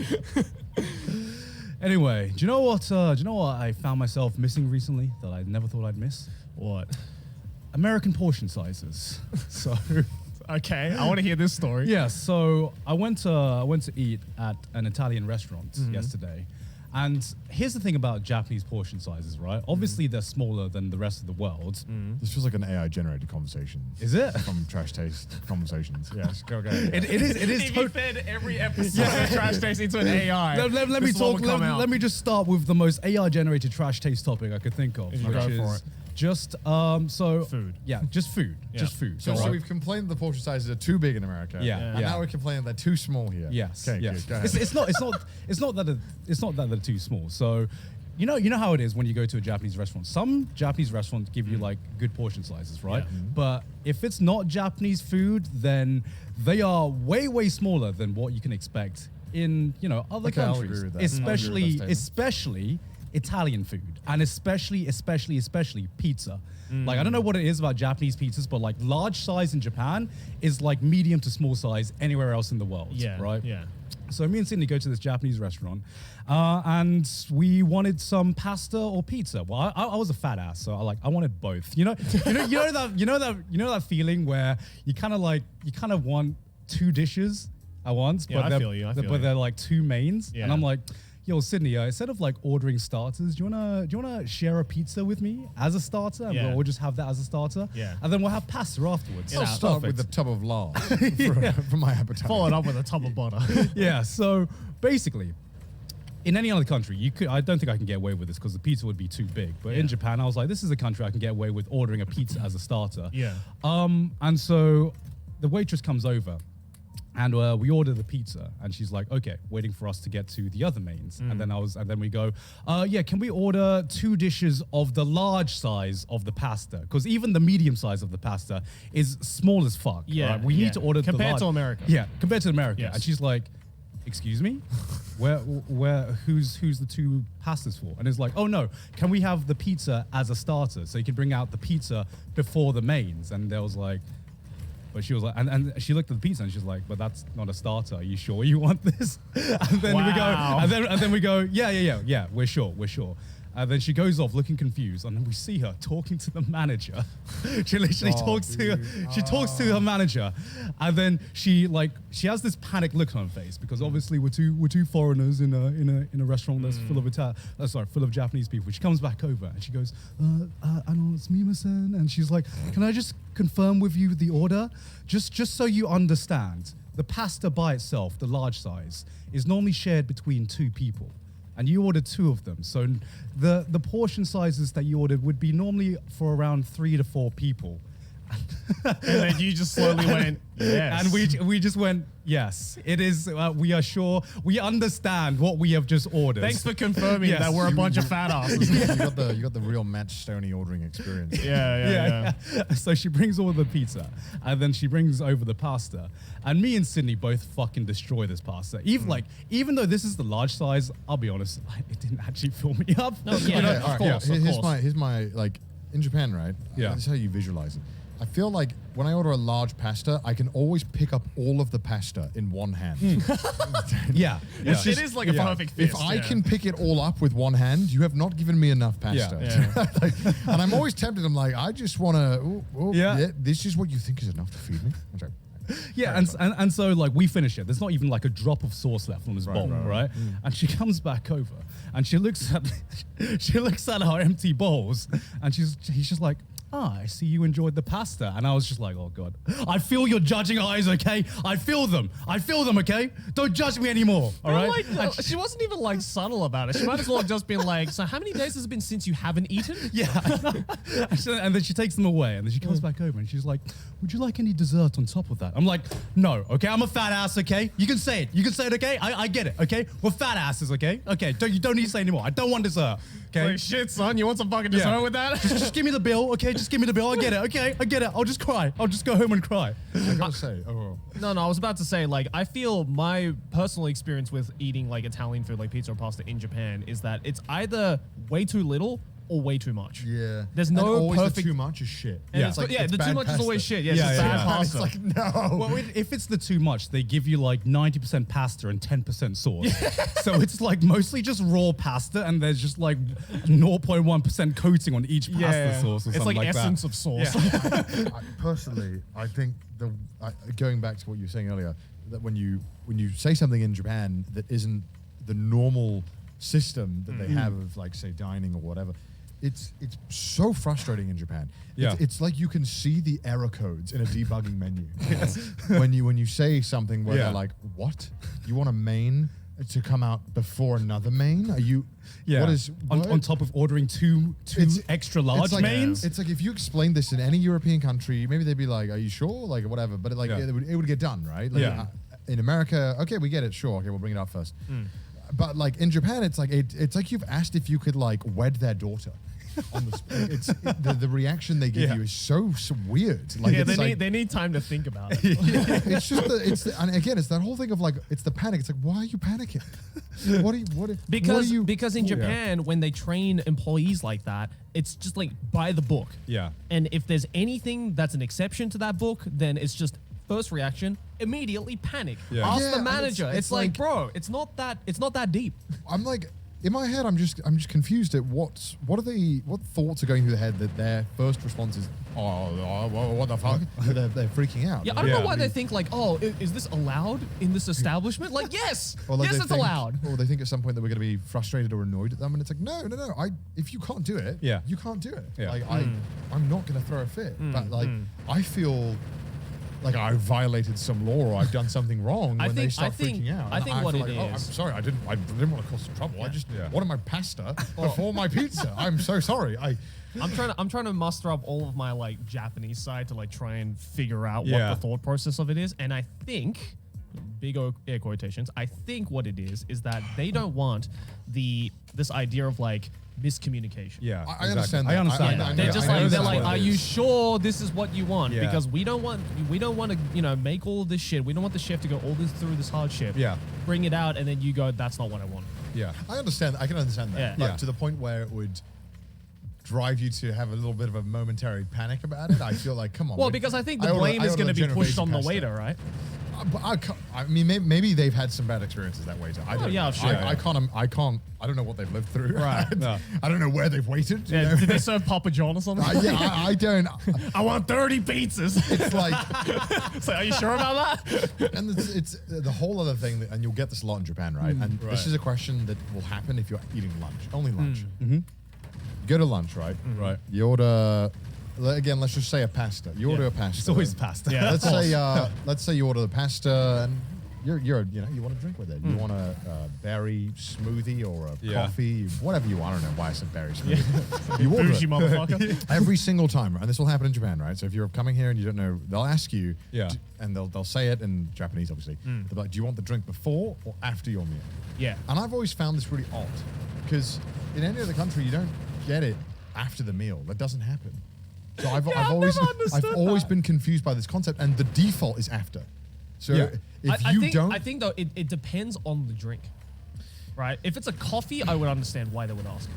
Anyway, do you know what I found myself missing recently that I never thought I'd miss? What? American portion sizes. So Okay, I want to hear this story. yeah, so I went to eat at an Italian restaurant yesterday. And here's the thing about Japanese portion sizes, right? Obviously they're smaller than the rest of the world. This feels like an AI generated conversation. Is it? From Trash Taste Conversations. Yes, go. It is If you fed every episode of Trash Taste into an AI, Let me this one talk. would come out. Let me just start with the most AI generated trash taste topic I could think of, You which go is for it. just Food. Yeah, just food. Yeah. Just food. So, all so right? we've complained the portion sizes are too big in America. Yeah, And yeah. now we're complaining they're too small here. Yes. Okay, yes. good. Go ahead. It's not that they're too small. So you know how it is when you go to a Japanese restaurant. Some Japanese restaurants give you like good portion sizes, right? Yeah. But if it's not Japanese food, then they are way smaller than what you can expect in other Okay, I'll agree countries, with that. I'll agree with that statement. especially Italian food, and especially pizza. Like I don't know what it is about Japanese pizzas, but like large size in Japan is like medium to small size anywhere else in the world. Yeah. Right. Yeah. So me and Sydney go to this Japanese restaurant, and we wanted some pasta or pizza. Well, I was a fat ass, so I wanted both. You know that feeling where you kind of want two dishes at once, Yeah, but I feel you. but they're like two mains, Yeah. and I'm like, yo, Sydney, instead of like ordering starters, do you wanna share a pizza with me as a starter, and Yeah. we'll just have that as a starter, Yeah. and then we'll have pasta afterwards. I'll start with the tub of lard for my appetite. Followed up with a tub of butter. Yeah, so basically, in any other country, I don't think I can get away with this because the pizza would be too big. But in Japan, I was like, this is a country I can get away with ordering a pizza as a starter. Yeah. And so the waitress comes over, and we order the pizza, and she's like, okay, waiting for us to get to the other mains. And then we go, yeah, can we order 2 dishes of the large size of the pasta? Because even the medium size of the pasta is small as fuck. Yeah, right? We need to order compared the to America. Yeah, compared to America. Yes. And she's like, excuse me, who's the 2 pastas for? And it's like, oh no, can we have the pizza as a starter? So you can bring out the pizza before the mains. And there was like, but she was like, and she looked at the pizza and she's like, but that's not a starter. Are you sure you want this? And then Wow. we go, yeah, we're sure. And then she goes off looking confused, and then we see her talking to the manager. She literally talks to her manager, and then she has this panic look on her face because obviously we're two foreigners in a restaurant that's full of Japanese people. She comes back over and she goes, I know it's Mima-san, and she's like, can I just confirm with you the order, just so you understand, the pasta by itself, the large size, is normally shared between 2 people. And you ordered 2 of them. So the portion sizes that you ordered would be normally for around 3 to 4 people. And then you just slowly went, yes. And we just went, yes, it is. We are sure. We understand what we have just ordered. Thanks for confirming Yes. that we're a bunch of fat asses. you got the real Matt Stoney ordering experience. Yeah. So she brings all the pizza, and then she brings over the pasta. And me and Sydney both fucking destroy this pasta. Even though this is the large size, I'll be honest, it didn't actually fill me up. No, yeah, All of right, course. Here's my like in Japan, right? Yeah. That's how you visualize it. I feel like when I order a large pasta, I can always pick up all of the pasta in one hand. Yeah. It is like a perfect fist. If I can pick it all up with one hand, you have not given me enough pasta. Yeah. And I'm always tempted. I'm like, I just want to. Yeah. This is what you think is enough to feed me. I'm sorry. Yeah, and so like we finish it. There's not even like a drop of sauce left on this bowl, right? And she comes back over and she looks at our empty bowls, and she's just like, I see you enjoyed the pasta. And I was just like, oh God. I feel your judging eyes, okay? I feel them, okay? Don't judge me anymore, all right? Like, she wasn't even like subtle about it. She might as well have just been like, so how many days has it been since you haven't eaten? Yeah. And then she takes them away, and then she comes back over and she's like, would you like any dessert on top of that? I'm like, no, okay? I'm a fat ass, okay? You can say it, okay? I get it, okay? We're fat asses, okay? Okay, you don't need to say anymore. I don't want dessert, okay? Like, shit, son, you want some fucking dessert with that? Just give me the bill, okay? Just give me the bill. I get it, okay? I get it. I'll just cry. I'll just go home and cry. I gotta say, No, I was about to say, like, I feel my personal experience with eating like Italian food, like pizza or pasta in Japan, is that it's either way too little or way too much. yeah. There's And no always perfect. the too much is shit. And Yeah. it's like, yeah, it's the too bad much is always pasta. shit. Yeah, it's Yeah, just yeah, bad yeah. pasta. It's like, no. Well, if it's the too much, they give you like 90% pasta and 10% sauce. So it's like mostly just raw pasta, and there's just like 0.1% coating on each pasta sauce or it's something like like essence that. of sauce. Personally, I think going back to what you were saying earlier, that when you say something in Japan that isn't the normal system that they have of like say dining or whatever, it's so frustrating in Japan. Yeah. It's like you can see the error codes in a debugging menu. when you say something where Yeah. they're like, "What? You want a main to come out before another main? Are you? Yeah. What is on top of ordering two It's- extra large it's like, mains? It's like if you explained this in any European country, maybe they'd be like, "Are you sure?" Like whatever. But Yeah. it would get done, right? Like, Yeah. in America, okay, we get it. Sure, okay, we'll bring it up first. but like in Japan, it's like it's like you've asked if you could like wed their daughter. On the reaction they give you is so weird. Like Yeah, it's they need time to think about it. it's just and again, it's that whole thing of like it's the panic. It's like, why are you panicking? Because in Japan, when they train employees like that, it's just like by the book. Yeah. And if there's anything that's an exception to that book, then it's just first reaction, immediately panic. Yeah. Ask Yeah, the and manager. it's It's like, like- bro, it's not that deep. I'm like, in my head, I'm just confused at what thoughts are going through the head that their first response is, what the fuck? they're freaking out. Yeah, I don't know Yeah. why they think like, oh, is this allowed in this establishment? Like, yes, Or like yes, they it's think- allowed. Or they think at some point that we're going to be frustrated or annoyed at them, and it's like, no. If you can't do it, Yeah. you can't do it. Yeah. Like I'm not going to throw a fit, but like I feel like I violated some law or I've done something wrong when they start freaking out. I And think what feel it like, oh, I'm is- sorry, I didn't want to cause trouble. I just wanted my pasta before my pizza. I'm so sorry. I'm trying to muster up all of my like Japanese side to like try and figure out Yeah. what the thought process of it is, and I think, big air quotations, I think what it is that they don't want this idea of like miscommunication. Yeah, I understand that. I understand I- that. They're Yeah, just I know like they're that's like, what are it you is. sure this is what you want? Yeah. Because we don't want to make all this shit. We don't want the chef to go all this through this hardship. Yeah. Bring it out, and then you go, that's not what I want. Yeah. I understand. I can understand that. Yeah. But Yeah. to the point where it would drive you to have a little bit of a momentary panic about it, I feel like, come on. Well, like, because I think the I order- blame I is order going to be Genovese pushed on the pasta. waiter, right? But I mean, maybe they've had some bad experiences that way. So I don't yeah, know. sure. I can't. I don't know what they've lived through. Right. No. I don't know where they've waited. you Yeah, know? did they serve Papa John or something? I don't. I want 30 pizzas. It's like, So are you sure about that? and it's the whole other thing, and you'll get this a lot in Japan, right? And this is a question that will happen if you're eating lunch, only lunch. You go to lunch, right? Right. You order. Again, let's just say a pasta. You order a pasta. It's always pasta. Yeah. Let's say you order the pasta and you want to drink with it. You want a berry smoothie or a Yeah. coffee, whatever you want. I don't know why I said berry smoothie. You order Bougie it motherfucker. every single time, and this will happen in Japan, right? So if you're coming here and you don't know, they'll ask you, Yeah. and they'll say it in Japanese, obviously. They'll be like, do you want the drink before or after your meal? Yeah. And I've always found this really odd because in any other country you don't get it after the meal. That doesn't happen. So I've always been confused by this concept, and the default is after. So Yeah. I think though it depends on the drink, right? If it's a coffee, I would understand why they would ask,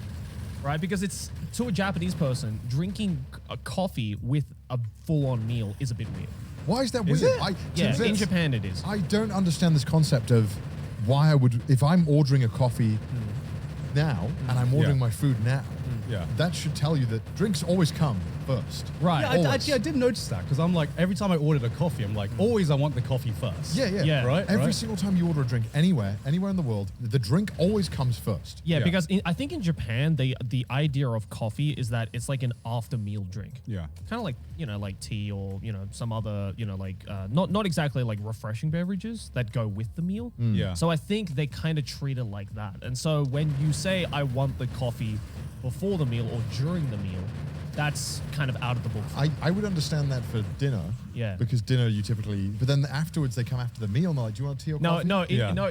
right? Because it's to a Japanese person, drinking a coffee with a full-on meal is a bit weird. why is that weird? Is it? Yeah, in Japan it is. I don't understand this concept of why I would, if I'm ordering a coffee now and I'm ordering Yeah. my food now, Yeah. that should tell you that drinks always come first. Right. Yeah, I did notice that because I'm like, every time I ordered a coffee, I'm like, always I want the coffee first. Yeah. Right? Every right? single time you order a drink anywhere in the world, the drink always comes first. Yeah, Yeah. because I think in Japan, the idea of coffee is that it's like an after meal drink. Yeah. Kind of like, like tea or, some other, not exactly like refreshing beverages that go with the meal. Yeah. So I think they kind of treat it like that. And so when you say, I want the coffee before the meal or during the meal, that's kind of out of the book. I would understand that for dinner. Yeah. Because dinner you typically, but then afterwards they come after the meal and they're like, do you want tea or coffee?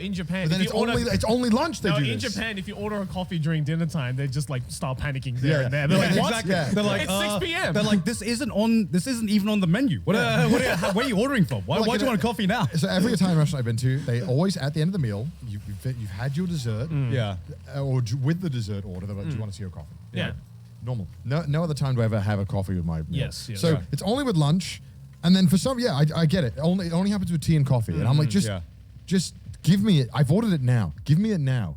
In Japan, But then if it's only lunch they do in this. Japan, if you order a coffee during dinner time, they just like start panicking there and there. They're Yeah, like, what? exactly. Yeah. They're like, It's 6 p.m. They're like, this isn't even on the menu. Where are you ordering from? Why do you want a coffee now? So every Italian restaurant I've been to, they always, at the end of the meal, you've had your dessert, Yeah. or with the dessert order, they're like, do you want a tea or coffee? Yeah. Normal. No other time do I ever have a coffee with my meal. Yes, yes. So Yeah. it's only with lunch, and then for some, I get it. It only happens with tea and coffee, and I'm like, Yeah. just give me it. I've ordered it now. Give me it now.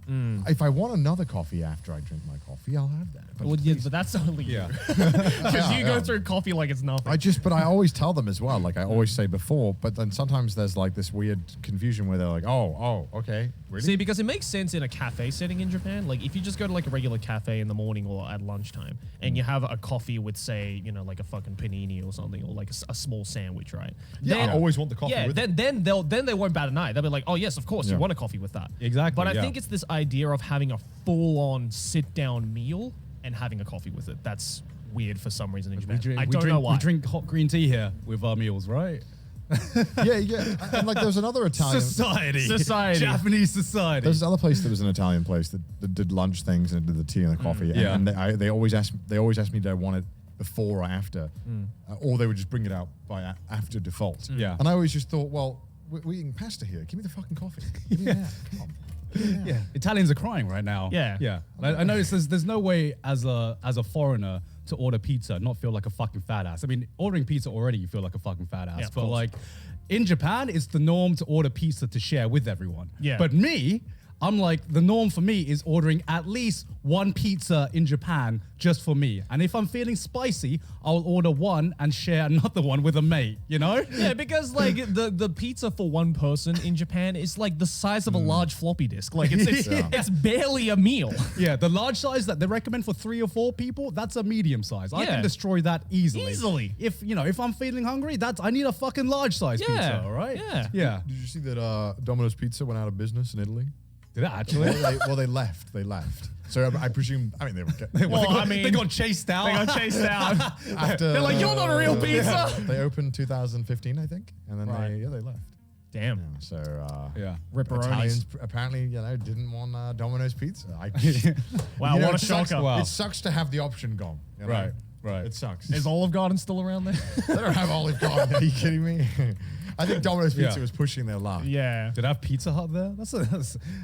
If I want another coffee after I drink my coffee, I'll have that. But Well, yeah, please- but that's only Yeah. you. Because you go Yeah. through coffee like it's nothing. but I always tell them as well. Like I always say before, but then sometimes there's like this weird confusion where they're like, oh, okay, really? See, because it makes sense in a cafe setting in Japan. Like if you just go to like a regular cafe in the morning or at lunchtime and you have a coffee with say, like a fucking panini or something or like a small sandwich, right? Yeah, Then- I always want the coffee Yeah, with it. then they won't bat an eye. They'll be like, oh yes, of course, you Yeah. want a coffee with that. Exactly, But I yeah. think it's this idea of having a full-on sit-down meal and having a coffee with it. That's weird for some reason in Japan. I don't know why. We drink hot green tea here with our meals, right? yeah. And like there was another Italian Society. Japanese society. There's another place that was an Italian place that did lunch things and did the tea and the coffee. yeah. And they always asked me did I want it before or after, or they would just bring it out by after default. Yeah. And I always just thought, well, we're eating pasta here. Give me the fucking coffee. Give me that. Come on. Give me that. Yeah, Italians are crying right now. Yeah. yeah. I noticed there's no way as a foreigner to order pizza and not feel like a fucking fat ass. I mean, ordering pizza already you feel like a fucking fat ass, Yeah, of but course. like in Japan, it's the norm to order pizza to share with everyone. Yeah. But me, I'm like, the norm for me is ordering at least one pizza in Japan just for me. And if I'm feeling spicy, I'll order one and share another one with a mate, you know? Yeah, because like the pizza for one person in Japan is like the size of a large floppy disk. Like it's barely a meal. Yeah, the large size that they recommend for 3 or 4 people, that's a medium size. I Yeah. can destroy that easily. Easily. If I'm feeling hungry, I need a fucking large size pizza, all right? Yeah. Yeah. Did you see that Domino's Pizza went out of business in Italy? Did it actually? They left. They left. So I presume. I mean, they were. They got chased out. They got chased out. After, They're like, you're not a real pizza. They opened 2015, I think, and then Right. they left. Damn. Yeah, so Yeah. Ripperonis. Italians apparently didn't want Domino's Pizza. Wow, You know, what a it sucks- shocker. Wow. It sucks to have the option gone. you know? Right. It sucks. Is Olive Garden still around there? They don't have Olive Garden. Are you kidding me? I think Domino's Pizza Yeah. was pushing their luck. Yeah. Did I have Pizza Hut there? That's a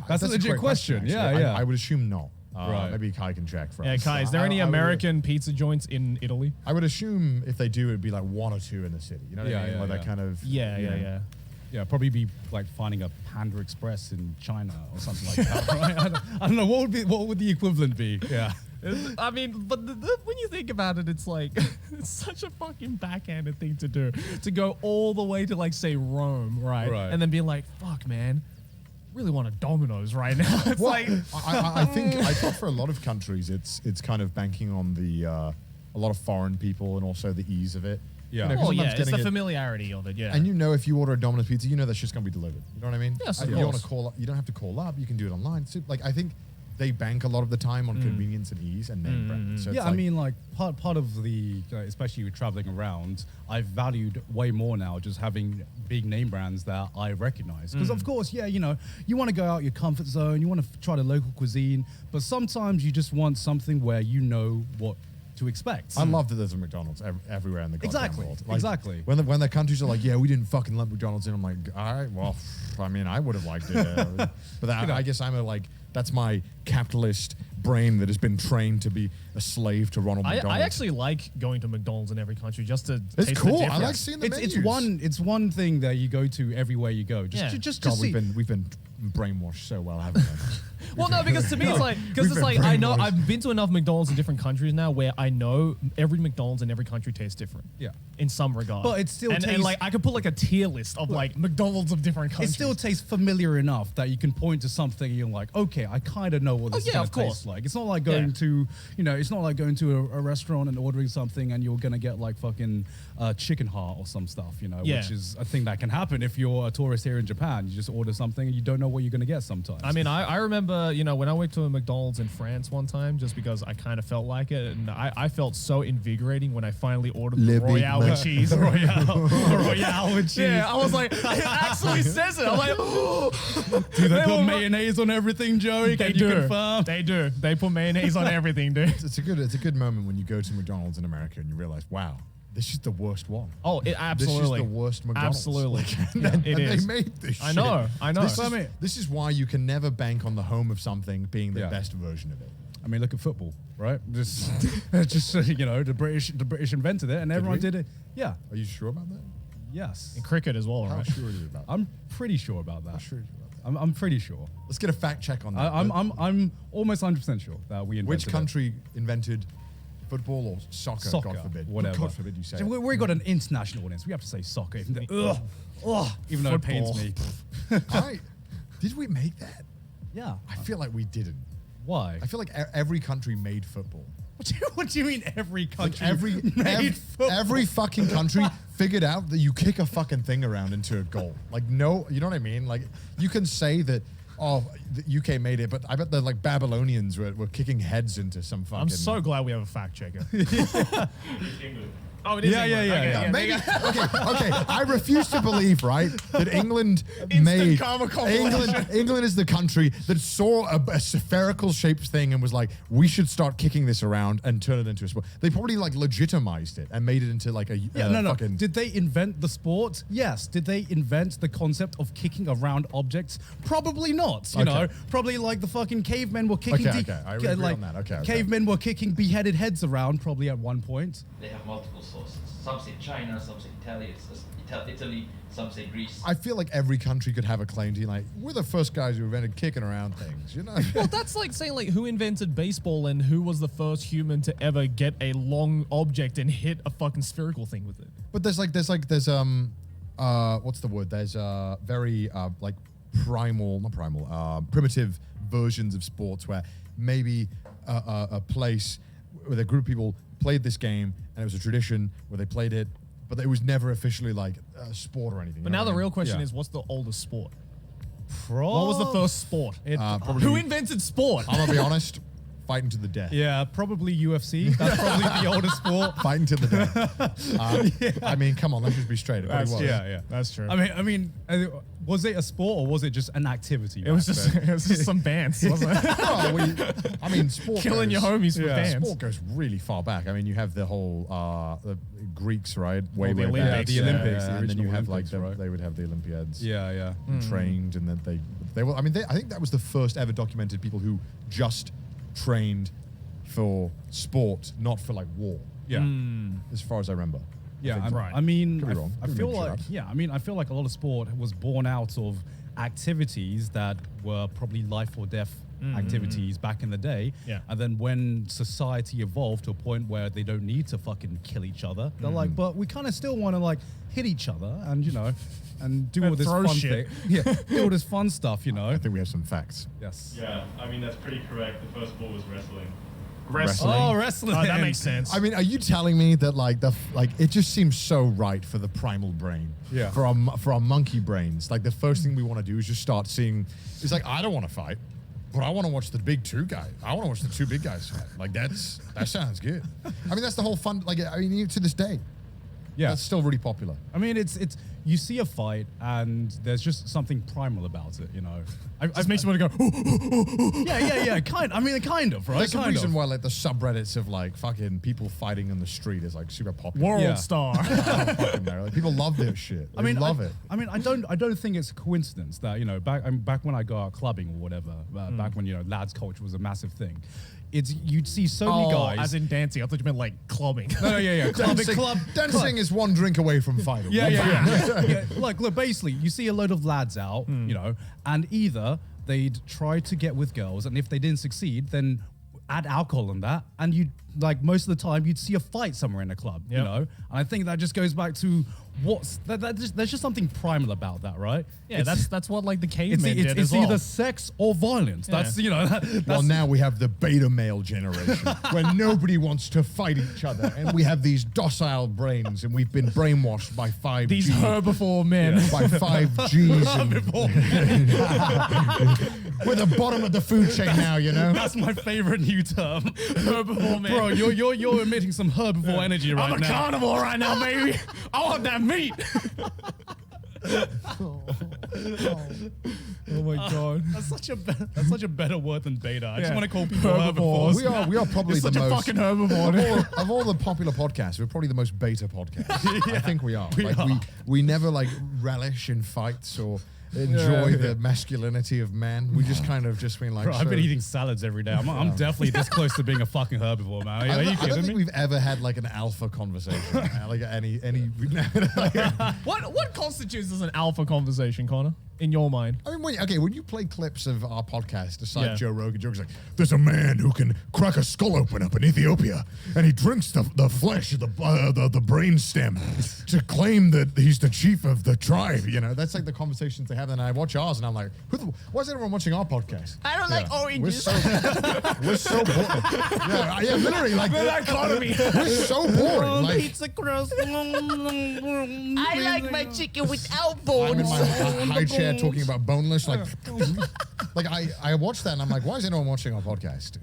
That's legit great question. actually. Yeah. I would assume no. Right. Maybe Kai can check for Yeah, us. Kai, is there any American pizza joints in Italy? I would assume if they do, it'd be like 1 or 2 in the city. You know what Yeah, I mean? yeah, Like yeah. that kind of. Yeah. Yeah, probably be like finding a Panda Express in China or something like that, right? I don't know what would the equivalent be. Yeah. I mean, but when you think about it, it's like it's such a fucking backhanded thing to do, to go all the way to like say Rome, right? Right. And then be like, fuck, man, really want a Domino's right now. It's Well, like, I think for a lot of countries, it's kind of banking on the a lot of foreign people and also the ease of it. Yeah. You know, 'cause oh yeah, sometimes it's the getting it- familiarity of it, yeah. And if you order a Domino's pizza, you know that's just going to be delivered. You know what I mean? Yes, of you don't want course. to call up. You don't have to call up. You can do it online. So, like I think they bank a lot of the time on convenience and ease and name brand. So Yeah, it's I like- mean, like part of the, especially with traveling around, I've valued way more now just having big name brands that I recognize. Because of course, yeah, you want to go out your comfort zone, you want to try the local cuisine, but sometimes you just want something where you know what to expect. I love that there's a McDonald's everywhere in the goddamn Exactly, world. exactly. When the countries are like, yeah, we didn't fucking let McDonald's in. I'm like, all right, well, I mean, I would have liked it, but I guess that's my capitalist brain that has been trained to be a slave to Ronald McDonald. I actually like going to McDonald's in every country just to It's taste cool. the I like difference. seeing the it's menus. it's one thing that you go to everywhere you go. Yeah. Just God, see. we've been brainwashed so well, haven't we? Well, no, because to me it's like, We've been I know brainwashed. I've been to enough McDonald's in different countries now where I know every McDonald's in every country tastes different. Yeah. In some regard. But it still and tastes- like I could put like a tier list of like McDonald's of different It countries. still tastes familiar enough that you can point to something and you're like, okay, I kind of know what this is yeah, going of to taste course. like. It's not like going to, it's not like going to a restaurant and ordering something and you're going to get like fucking chicken heart or some stuff, Yeah. which is a thing that can happen if you're a tourist here in Japan. You just order something and you don't know what you're going to get sometimes. I mean, I remember, when I went to a McDonald's in France one time, just because I kind of felt like it, and I felt so invigorating when I finally ordered the Le Big Royale with Mac. cheese. Royale with cheese. Yeah, I was like, it actually says it. I'm like, oh. Do they were- put mayonnaise on everything, Joey? They Can you do. confirm? They do. They put mayonnaise on everything, dude. It's a good moment when you go to McDonald's in America and you realize, wow, this is the worst one. Oh, absolutely. This is the worst McDonald's. Absolutely. and It is. they made this I shit. know. This is why you can never bank on the home of something being the Yeah. best version of it. I mean, look at football, right? Just the British invented it, and everyone we? did it. Yeah. Are you sure about that? Yes. In cricket as well, How right? sure are you about that? I'm pretty sure about that. How sure are you about that? I'm pretty sure. Let's get a fact check on that. I'm almost 100% sure that we invented Which it. country invented football or soccer? Soccer, God forbid. whatever. God forbid you say. So it. we got an international audience. We have to say soccer, even though, even though it pains me. Alright. Did we make that? Yeah. I feel like we didn't. Why? I feel like every country made football. What do you mean every Like country? every fucking country figured out that you kick a fucking thing around into a goal. Like, no, you know what I mean? Like, you can say that, oh, the UK made it, but I bet the like Babylonians were kicking heads into some fucking. I'm so glad we have a fact checker. Oh, it is Yeah, England. yeah, Okay, yeah. there you Maybe go. okay. I refuse to believe, right, that England made karma compilation. England is the country that saw a spherical shaped thing and was like, we should start kicking this around and turn it into a sport. They probably like legitimized it and made it into like a Yeah, no. fucking. Did they invent the sport? Yes. Did they invent the concept of kicking around objects? Probably not. You know, probably like the fucking cavemen were kicking. Okay, I agree on that. Okay. Cavemen were kicking beheaded heads around probably at one point. They have multiple sources. Some say China, some say Italy, some say Greece. I feel like every country could have a claim to like, we're the first guys who invented kicking around things, you know? Well, that's like saying like who invented baseball and who was the first human to ever get a long object and hit a fucking spherical thing with it. But there's what's the word? There's very like primitive versions of sports where maybe a place where a group of people played this game and it was a tradition where they played it, but it was never officially like a sport or anything. But now the real question is, what's the oldest sport? What What was the first sport? probably, Who invented sport? I'm gonna be honest, fighting to the death. Yeah, probably UFC. That's probably the oldest sport. Fighting to the death. I mean, come on, let's just be straight. It probably was. Yeah. That's true. I mean, was it a sport or was it just an activity? It was just some bands, wasn't it? I mean, sport Killing your goes- homies with Yeah. bands. Sport goes really far back. I mean, you have the whole the Greeks, right? Way the back. Olympics. The Olympics, the and then original you have Olympics, like right? they would have the Olympiads. Yeah. Trained, and then they were. I mean, I think that was the first ever documented people who just trained for sport, not for like war. Yeah. As far as I remember. Yeah, think- I mean, Could be wrong. I Could be feel making shit like, up. yeah, I mean, I feel like a lot of sport was born out of activities that were probably life or death activities back in the day. Yeah. And then when society evolved to a point where they don't need to fucking kill each other, they're like, but we kind of still want to like hit each other and, you know, and do all And this throw fun shit. thing. Yeah, do all this fun stuff, you know. I think we have some facts. Yes. Yeah, I mean, that's pretty correct. The first sport was wrestling. Wrestling. Oh, wrestling. Oh, that makes sense. I mean, are you telling me that like it just seems so right for the primal brain? Yeah. For our monkey brains, like the first thing we want to do is just start seeing. It's like, I don't want to fight, but I want to watch the big two guy. I want to watch the two big guys fight. Like that sounds good. I mean, that's the whole fun. Like, I mean, even to this day, Yeah. that's still really popular. I mean, it's you see a fight and there's just something primal about it, you know. Just makes you want to go. Yeah. Kind of, right? There's a Kind reason of. why like the subreddits of like fucking people fighting in the street is like super popular. World Yeah. star. I don't fucking know. Like, people love this shit. They love it. I mean, I don't think it's a coincidence that, you know, back when I go out clubbing or whatever, back when, you know, lads culture was a massive thing. You'd see so many guys. as in dancing. I thought you meant like clubbing. No, yeah. Dancing is one drink away from fighting. Yeah. Like, look, basically, you see a load of lads out, you know, and either they'd try to get with girls, and if they didn't succeed, then add alcohol in that, and you'd, like, most of the time, you'd see a fight somewhere in a club, you Yep. know? And I think that just goes back to there's just something primal about that, right? Yeah, that's what like the It's, cavemen did it's as well. either sex or violence. Yeah. That's, you know, that's, Well, now we have the beta male generation where nobody wants to fight each other, and we have these docile brains, and we've been brainwashed by 5G. These herbivore men. by 5Gs. We're the bottom of the food chain now, you know? that's my favorite new term. Herbivore man. Bro, you're emitting some herbivore energy right I'm a now. carnivore right now, baby. I want that meat. Oh my god. That's such a better word than beta. I just Yeah. want to call people Herbivores. herbivores. We are probably You're the such a most fucking herbivore. of all the popular podcasts. We're probably the most beta podcast. I think we are. We are. We never like relish in fights or enjoy the masculinity of man. We just kind of just been like. Bro, I've been so- eting salads every day. I'm definitely this close to being a fucking herbivore, man. Are I you don't kidding think me? we've ever had like an alpha conversation. Like any. What constitutes as an alpha conversation, Connor? In your mind? I mean, when you play clips of our podcast, aside Yeah. Joe Rogan, Joe's like, there's a man who can crack a skull open up in Ethiopia, and he drinks the flesh of the brain stem to claim that he's the chief of the tribe. You know, that's like the conversations they have. And I watch ours, and I'm like, why is everyone watching our podcast? I don't like oranges. We're so boring. Yeah, literally, like The economy. we're so boring. Like, Pizza crust. I like my chicken without I'm bones. in my high chair talking about boneless, like I watched that and I'm like, why is anyone watching our podcast?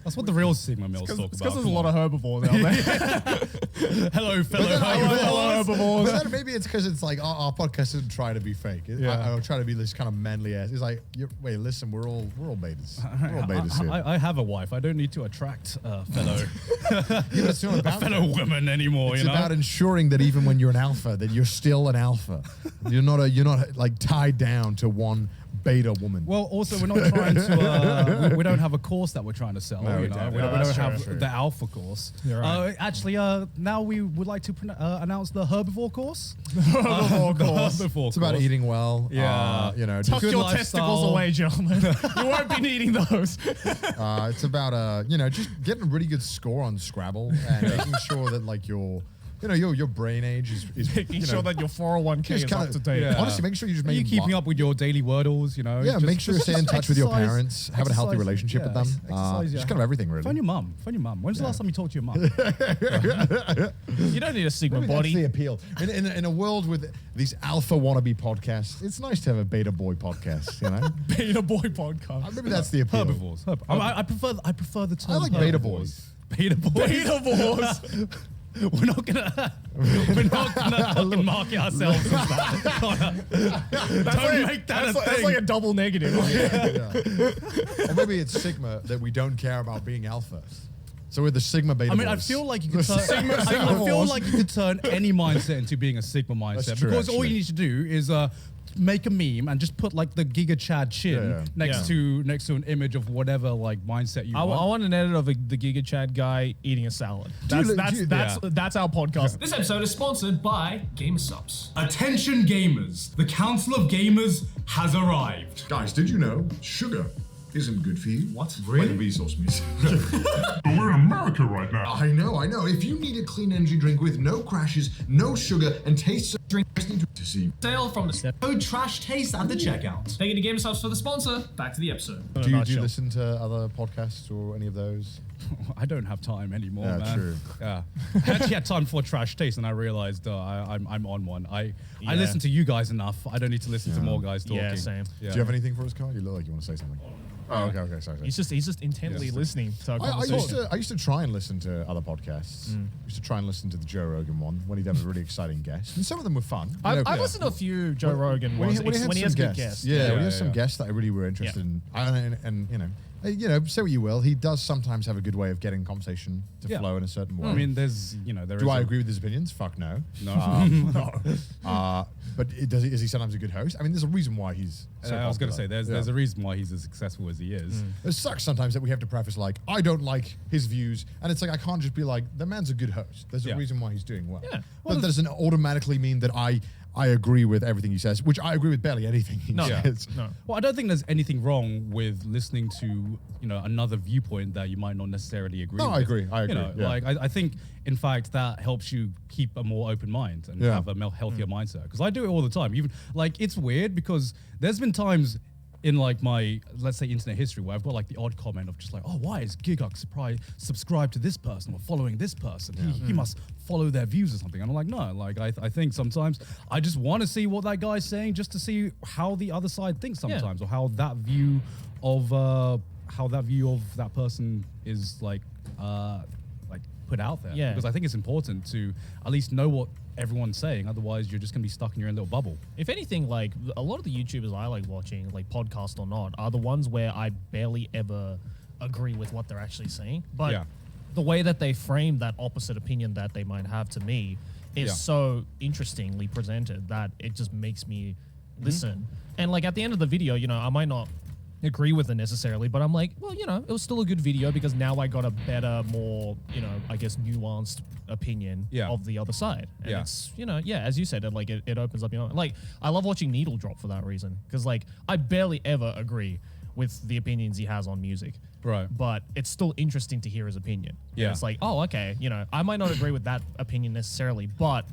That's what the real Sigma males talk about. It's because there's a come lot on. of herbivores out there. Hello, fellow Hello, herbivores. But then maybe it's because it's like our podcast isn't trying to be fake. I'll try to be this kind of manly ass. It's like, wait, listen, we're all betas. We're all betas here. I have a wife. I don't need to attract fellow Yeah, but it's not about fellow that. women anymore. It's you know. about ensuring that even when you're an alpha, that you're still an alpha. You're not like tied down to one beta woman. Well, also we're not trying to. We don't have a course that we're trying to sell. No, you we know, don't. we No, don't, that's true, have that's true. the alpha course. You're right. Actually, now we would like to announce the herbivore course. Herbivore The course. herbivore It's about course. eating well. Yeah. Tuck Good your lifestyle. testicles away, gentlemen. You won't be needing those. It's about just getting a really good score on Scrabble and making sure that like your brain age is Making sure that your 401k just is kinda- up to date. Yeah. honestly make sure you just Are you make keeping up with your daily wordles? You know. Yeah, Just- make sure you just- stay in just touch with your exercise- parents, have a healthy exercise- relationship with them. exercise, Just kind of everything really. Phone your mum. Phone your mum. When's the last time you talked to your mum? You don't need a Sigma Maybe body. that's the appeal. In a world with these alpha wannabe podcasts, it's nice to have a beta boy podcast. You know, Beta boy podcast. maybe that's the appeal. Herbivores. I prefer the term. I like beta herbivores. boys. Beta boys. Beta boys. We're not gonna fucking market ourselves as that. Don't make that a That's thing. like a double negative. Yeah. Or maybe it's Sigma that we don't care about being alpha. So we're the Sigma beta I mean, I boys. feel like you could turn. I feel like you could turn any mindset into being a Sigma mindset true, because all actually. you need to do is make a meme and just put like the Giga Chad chin Yeah. next to an image of whatever like mindset you I want. want an edit of the Giga Chad guy eating a salad. you- That's our podcast. This episode is sponsored by GameSubs. Attention gamers, the Council of Gamers has arrived. Guys, did you know sugar isn't good for you? What? Really? Like Vsauce music. But we're in America right now. I know. If you need a clean energy drink with no crashes, no sugar, and tastes of drink, just need to see. Sale from the code Trash Taste at the checkout. Thank you to GameSubs for the sponsor. Back to the episode. Do you listen to other podcasts or any of those? I don't have time anymore, Yeah, man. true. Yeah, I actually had time for Trash Taste, and I realized I'm on one. I Yeah. listen to you guys enough. I don't need to listen to more guys talking. Yeah, same. Yeah. Do you have anything for us, Carl? You look like you want to say something. Oh, okay, sorry. He's just intently listening to our I conversation. used to try and listen to other podcasts. Used to try and listen to the Joe Rogan one when he'd have a really exciting guest, and some of them were fun. I've listened to a few Joe Rogan when ones he had when he some has good guests. Yeah, when he has yeah, some yeah. guests that I really were interested in, and say what you will, he does sometimes have a good way of getting conversation to Yeah. flow in a certain way. I mean, there do is I a- agree with his opinions? Fuck no. No. But is he sometimes a good host? I mean, there's a reason why he's. So I was going to say popular. there's a reason why he's as successful as he is. It sucks sometimes that we have to preface like, I don't like his views, and it's like I can't just be like, the man's a good host. There's a Yeah. reason why he's doing well. Yeah. But that doesn't automatically mean that I agree with everything he says, which I agree with barely anything he No. says. No. Well, I don't think there's anything wrong with listening to another viewpoint that you might not necessarily agree. No, with. I agree. I agree, yeah. Like I think, in fact, that helps you keep a more open mind and Yeah. have a healthier mindset. Because I do it all the time. Even like it's weird because there's been times in like my, let's say, internet history where I've got like the odd comment of just like, oh, why is Gigok subscribed to this person or following this person? He must follow their views or something. And I'm like, no, like I think sometimes I just want to see what that guy's saying just to see how the other side thinks sometimes or how that view of that person is like put out there. Yeah. Because I think it's important to at least know what everyone's saying. Otherwise, you're just gonna be stuck in your own little bubble. If anything, like a lot of the YouTubers I like watching, like podcast or not, are the ones where I barely ever agree with what they're actually saying. But Yeah. the way that they frame that opposite opinion that they might have to me is Yeah. so interestingly presented that it just makes me Mm-hmm. listen. And like at the end of the video, I might not agree with it necessarily, but I'm like, well, it was still a good video because now I got a better, more, I guess nuanced opinion Yeah. of the other side. And Yeah. it's, as you said, it opens up, like I love watching Needle Drop for that reason. Cause like I barely ever agree with the opinions he has on music. Right. But it's still interesting to hear his opinion. And Yeah. it's like, oh, okay, I might not agree with that opinion necessarily, but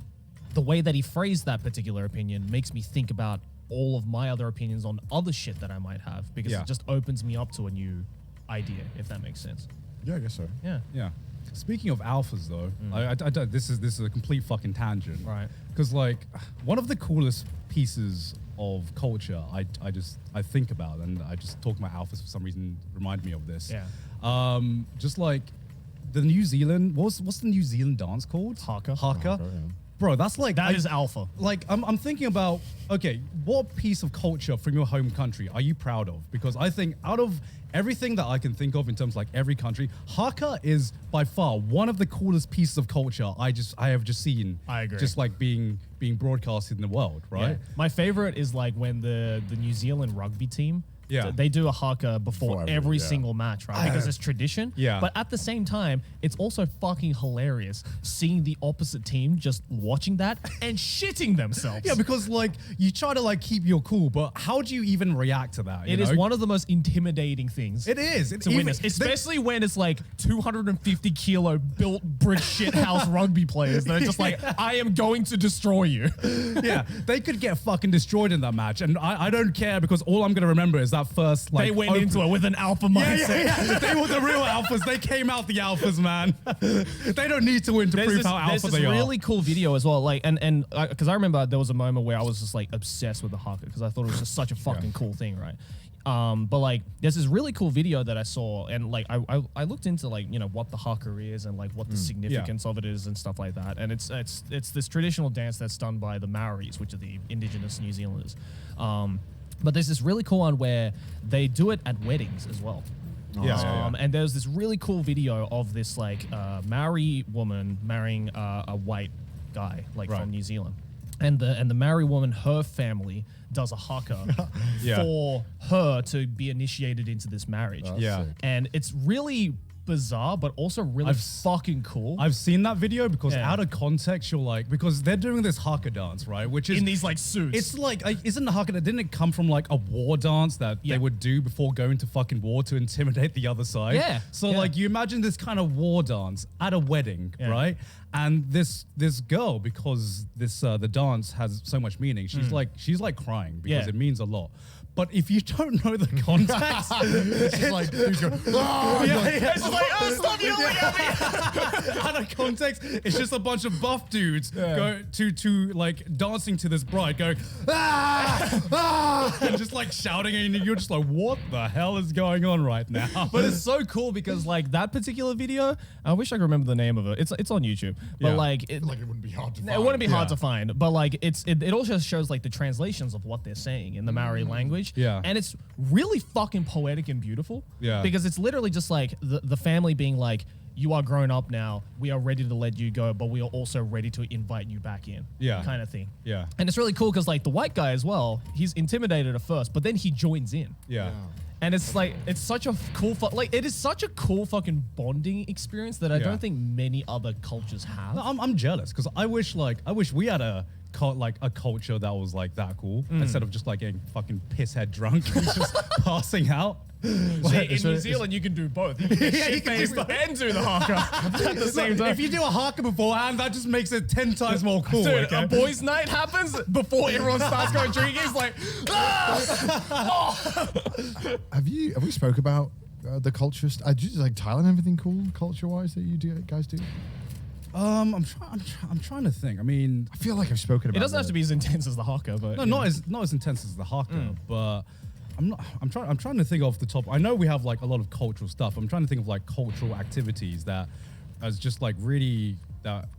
the way that he phrased that particular opinion makes me think about all of my other opinions on other shit that I might have because Yeah. it just opens me up to a new idea, if that makes sense. Yeah, I guess so. Yeah. Yeah. Speaking of alphas, though, I don't. This is a complete fucking tangent, Right. Because like one of the coolest pieces of culture I think about, and I just talk about alphas for some reason remind me of this. Yeah. Just like the New Zealand, what's the New Zealand dance called? Haka. Haka. Bro, that's like That is alpha. Like I'm thinking about, okay, what piece of culture from your home country are you proud of? Because I think out of everything that I can think of in terms of like every country, Haka is by far one of the coolest pieces of culture I have just seen. I agree. Just like being broadcasted in the world, right? Yeah. My favorite is like when the New Zealand rugby team, Yeah. they do a haka before every single match, right? Because it's tradition. Yeah. But at the same time, it's also fucking hilarious seeing the opposite team just watching that and shitting themselves. Yeah, because like you try to like keep your cool, but how do you even react to that? It is one of the most intimidating things. It is. To witness, especially when it's like 250 kilo built brick shithouse rugby players that are just like, I am going to destroy you. Yeah, they could get fucking destroyed in that match, and I don't care because all I'm gonna remember is that first like They went into it with an alpha mindset. Yeah. They were the real alphas. They came out the alphas, man. They don't need to win to prove how alpha they are. There's this really cool video as well, like and because I remember there was a moment where I was just like obsessed with the haka because I thought it was just such a fucking cool thing, right? But like there's this really cool video that I saw, and like I looked into like what the haka is and like what the significance of it is and stuff like that, and it's this traditional dance that's done by the Maoris, which are the indigenous New Zealanders. But there's this really cool one where they do it at weddings as well. And there's this really cool video of this like Maori woman marrying a white guy like from New Zealand, and the Maori woman, her family does a haka for her to be initiated into this marriage. And it's really bizarre, but also really fucking cool. I've seen that video because out of context, you're like, because they're doing this haka dance, right? Which is in these like suits. It's like isn't the haka? Didn't it come from like a war dance that they would do before going to fucking war to intimidate the other side? Yeah. So like you imagine this kind of war dance at a wedding, right? And this girl, because this the dance has so much meaning, she's like crying because it means a lot. But if you don't know the context, it's just like he's going, oh, it's just like, oh, stop yelling at me. Out of context, it's just a bunch of buff dudes go to like dancing to this bride, going and just like shouting, and you're just like, what the hell is going on right now? But it's so cool because like that particular video, I wish I could remember the name of it. It's on YouTube, but like it wouldn't be hard to find. It wouldn't be hard to find, but like it also shows like the translations of what they're saying in the Maori language. Yeah. And it's really fucking poetic and beautiful. Yeah. Because it's literally just like the family being like, you are grown up now. We are ready to let you go, but we are also ready to invite you back in. Yeah. Kind of thing. Yeah. And it's really cool because like the white guy as well, he's intimidated at first, but then he joins in. Yeah. And it's like, it's such a cool, it is such a cool fucking bonding experience that I don't think many other cultures have. No, I'm jealous because I wish we had a culture that was like that cool instead of just like getting fucking pisshead drunk and just passing out. In New Zealand, you can do both. You can get shit-faced and do the haka at the same time. If you do a haka beforehand, that just makes it 10 times more cool. Dude, a boys' night happens before everyone starts going drinking. It's like, Have we spoke about the culture? Like Thailand, everything cool culture-wise that you guys do? I'm trying to think. I mean, I feel like I've spoken about it doesn't have to be as intense as the haka, but no, not as intense as the haka, but I'm trying to think off the top. I know we have like a lot of cultural stuff. I'm trying to think of like cultural activities that as just like really that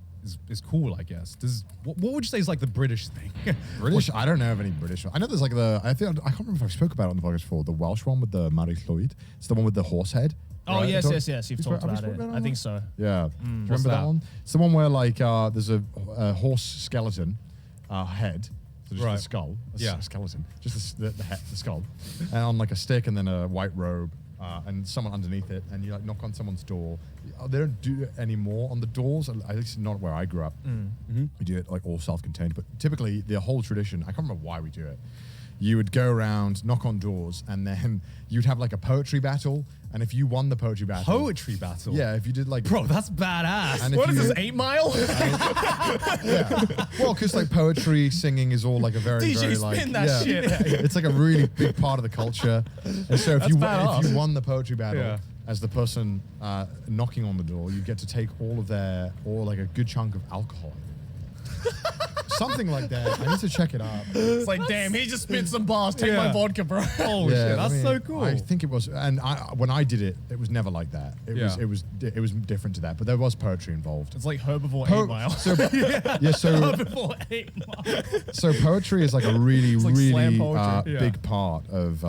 is cool, I guess. What would you say is like the British thing? British? I don't know of any British one. I know there's like I can't remember if I spoke about it on the podcast before. The Welsh one with the Mari Llwyd. It's the one with the horse head. Oh, right? yes. You've talked about it. I think so. Yeah. Do you remember that one? It's the one where like there's a horse skeleton head. So just the skull. Skeleton. Just the head, the skull. And on like a stick and then a white robe and someone underneath it. And you like knock on someone's door. They don't do it anymore on the doors. At least not where I grew up. We do it like all self-contained. But typically the whole tradition, I can't remember why we do it. You would go around, knock on doors, and then you'd have like a poetry battle. And if you won the poetry battle... Poetry battle? Yeah, if you did like... Bro, that's badass. And what is this, 8 Mile? Yeah. Well, because like poetry, singing is all like a very, DJ very spin like... that shit. It's like a really big part of the culture. And so if you won the poetry battle as the person knocking on the door, you get to take like a good chunk of alcohol. something like that. I need to check it up. It's like, damn, he just spit some bars. Take my Yeah. vodka, bro. Oh shit, that's so cool. I think it was, and when I did it, it was never like that. It was different to that, but there was poetry involved. It's like Herbivore 8 Mile. So so Herbivore 8 Mile. so poetry is like a really like slam really poetry. Yeah. big part of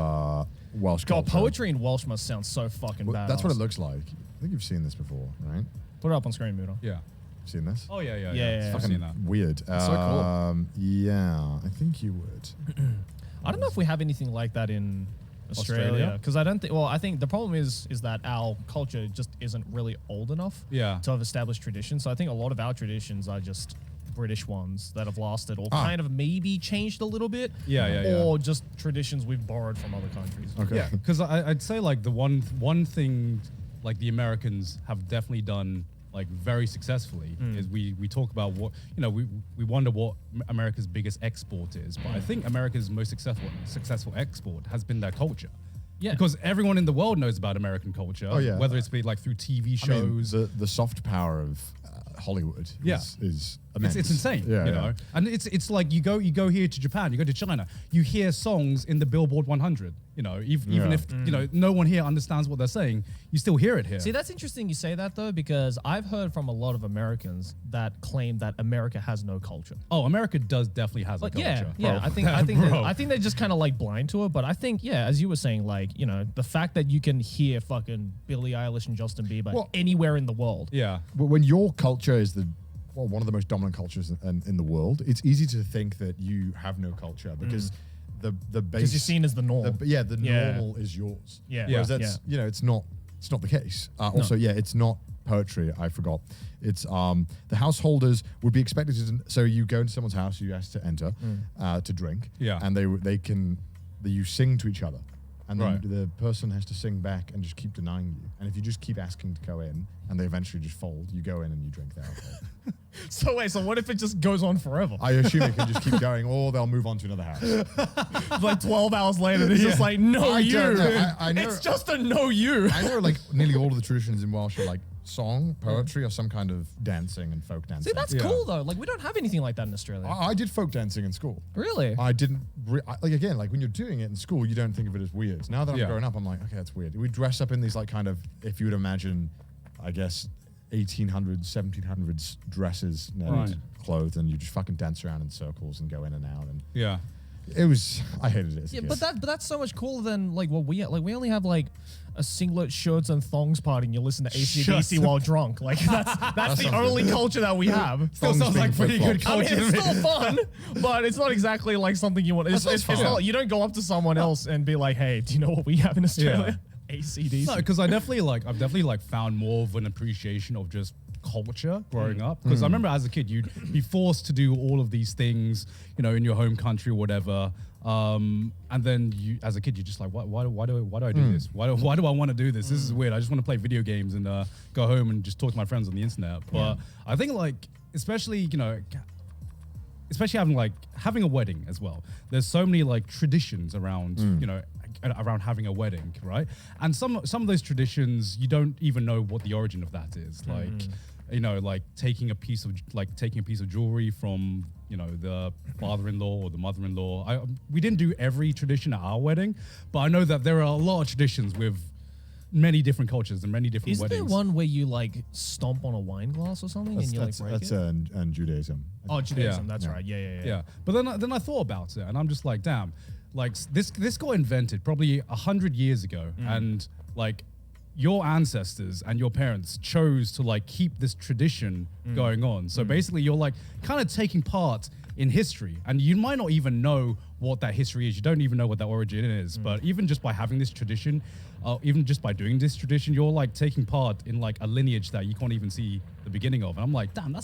Welsh God, culture. poetry in Welsh must sound so fucking Well, bad. that's what it looks like. I think you've seen this before, right? Put it up on screen, Mudo. Yeah. Seen this? Oh yeah, yeah, Yeah, yeah. yeah, I've Fucking seen that. weird. so cool. Yeah, I think you would. I don't know if we have anything like that in Australia, because I don't think. Well, I think the problem is that our culture just isn't really old enough. Yeah. To have established traditions. So I think a lot of our traditions are just British ones that have lasted, or kind of maybe changed a little bit. Yeah, yeah, yeah. Or just traditions we've borrowed from other countries. Okay. Yeah, because I'd say like the one thing like the Americans have definitely done like very successfully is we talk about what we wonder what America's biggest export is, but I think America's most successful export has been their culture. Yeah. Because everyone in the world knows about American culture. Oh, yeah. Whether it's be like through TV shows. I mean, the soft power of Hollywood is immense. It's insane, Yeah, you yeah. know. And it's like you go here to Japan, you go to China, you hear songs in the Billboard 100. You know, even Yeah. if no one here understands what they're saying, you still hear it here. See, that's interesting you say that though, because I've heard from a lot of Americans that claim that America has no culture. Oh, America definitely has Like, a culture. yeah. bro. I think they're just kind of like blind to it. But I think, yeah, as you were saying, like, you know, the fact that you can hear fucking Billie Eilish and Justin Bieber Well- anywhere in the world. Yeah. When your culture is one of the most dominant cultures in the world, it's easy to think that you have no culture because the base, Because you're seen as the norm. the Yeah. normal is yours. Yeah. Whereas Yeah. that's it's not the case. Also, it's not poetry. I forgot. It's the householders would be expected to. So you go into someone's house, you ask to enter to drink. Yeah. And you sing to each other. And then Right. the person has to sing back and just keep denying you. And if you just keep asking to go in and they eventually just fold, you go in and you drink their alcohol. So wait, so what if it just goes on forever? I assume it can just keep going, or they'll move on to another house. Like 12 hours later, it's just like, no, I you. don't know. I know. It's just a no, you. I know, like nearly all of the traditions in Welsh are like song, poetry, or some kind of dancing and folk dancing. See, that's cool though. Like, we don't have anything like that in Australia. I did folk dancing in school. Really? I didn't like when you're doing it in school, you don't think of it as weird. Now that I'm growing up, I'm like, okay, that's weird. We dress up in these like kind of, if you would imagine, I guess 1800s, 1700s dresses and clothes, and you just fucking dance around in circles and go in and out, and Yeah. it was. I hated it. As a Yeah, kid. but that's so much cooler than like what we like. We only have like a singlet, shirts, and thongs party, and you listen to AC/DC while drunk. Like that's the only culture that we have. Still sounds like pretty good I mean, culture. it's still fun, but it's not exactly like something you want. It's fun. not, you don't go up to someone else and be like, "Hey, do you know what we have in Australia?" AC/DC. No, because I've definitely like found more of an appreciation of just culture growing up. Because I remember as a kid, you'd be forced to do all of these things, you know, in your home country or whatever. And then you, as a kid, you're just like, why do I do this? Why do I want to do this? This is weird. I just want to play video games and go home and just talk to my friends on the internet. But I think like, especially having a wedding as well. There's so many like traditions around, around having a wedding, right? And some of those traditions, you don't even know what the origin of that is. Like, like taking a piece of jewelry from, the father-in-law or the mother-in-law. We didn't do every tradition at our wedding, but I know that there are a lot of traditions with many different cultures and many different Isn't weddings. there one where you like stomp on a wine glass or something and you like break that's it? and Judaism. Oh, Judaism. Yeah. That's right. Yeah. But then I thought about it, and I'm just like, damn, like this got invented probably 100 years ago, and like your ancestors and your parents chose to like keep this tradition going on. So basically, you're like kind of taking part in history, and you might not even know what that history is. You don't even know what that origin is. But even just by having this tradition, even just by doing this tradition, you're like taking part in like a lineage that you can't even see the beginning of. And I'm like, damn,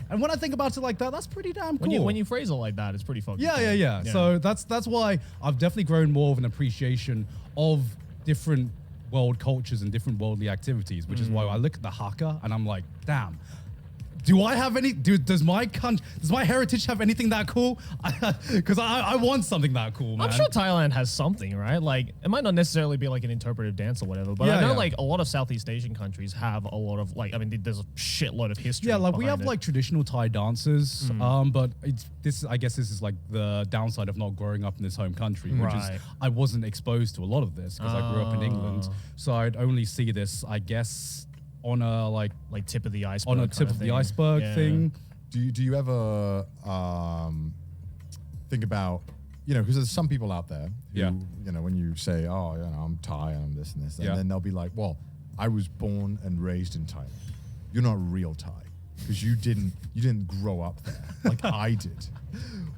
and when I think about it like that, that's pretty damn cool. When you phrase it like that, it's pretty fucking cool. Yeah. So that's why I've definitely grown more of an appreciation of different world cultures and different worldly activities, which is why I look at the haka and I'm like, damn, do I have any? Does my heritage have anything that cool? Because I want something that cool, man. I'm sure Thailand has something, right? Like, it might not necessarily be like an interpretive dance or whatever, but I know like a lot of Southeast Asian countries have a lot of like, I mean, there's a shitload of history. Yeah, like we have behind it. like traditional Thai dances, but I guess this is like the downside of not growing up in this home country, which is I wasn't exposed to a lot of this because I grew up in England, so I'd only see this, I guess, on a like tip of the iceberg. On a tip of the iceberg thing. Do you ever think about, you know, because there's some people out there who, you know, when you say, oh, you know, I'm Thai and I'm this and this, and then they'll be like, well, I was born and raised in Thailand. You're not real Thai because you didn't grow up there like I did.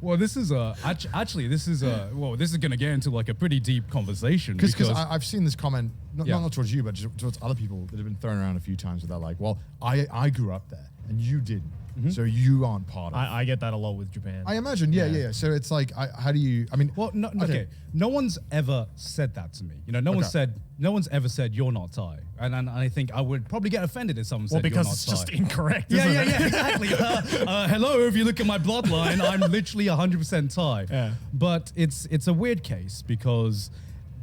Well, this is actually this is going to get into like a pretty deep conversation because I've seen this comment not towards you, but just towards other people that have been thrown around a few times. Where they're like, "Well, I grew up there and you didn't, so you aren't part of it." I get that a lot with Japan. I imagine, yeah. So it's like, how do you? I mean, well, okay. No one's ever said that to me. You know, no one's ever said you're not Thai, and I think I would probably get offended if someone said you're not Thai. Well, because it's just incorrect. Yeah, exactly. Hello, if you look at my bloodline, I'm literally 100% Thai. Yeah. But it's a weird case because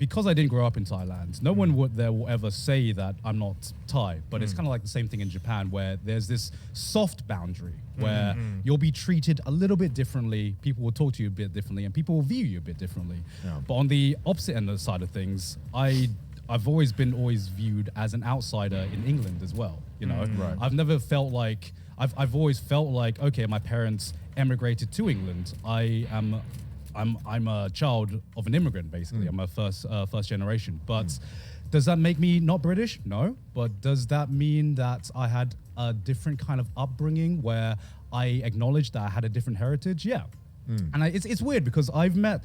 I didn't grow up in Thailand. No one will ever say that I'm not Thai. But it's kind of like the same thing in Japan, where there's this soft boundary where you'll be treated a little bit differently. People will talk to you a bit differently, and people will view you a bit differently. Yeah. But on the opposite end of the side of things, I've always been viewed as an outsider in England as well. You know, I've never felt like I've always felt like, okay, my parents emigrated to England. I'm a child of an immigrant, basically. I'm a first generation. But does that make me not British? No. But does that mean that I had a different kind of upbringing where I acknowledged that I had a different heritage? Yeah. And it's weird because I've met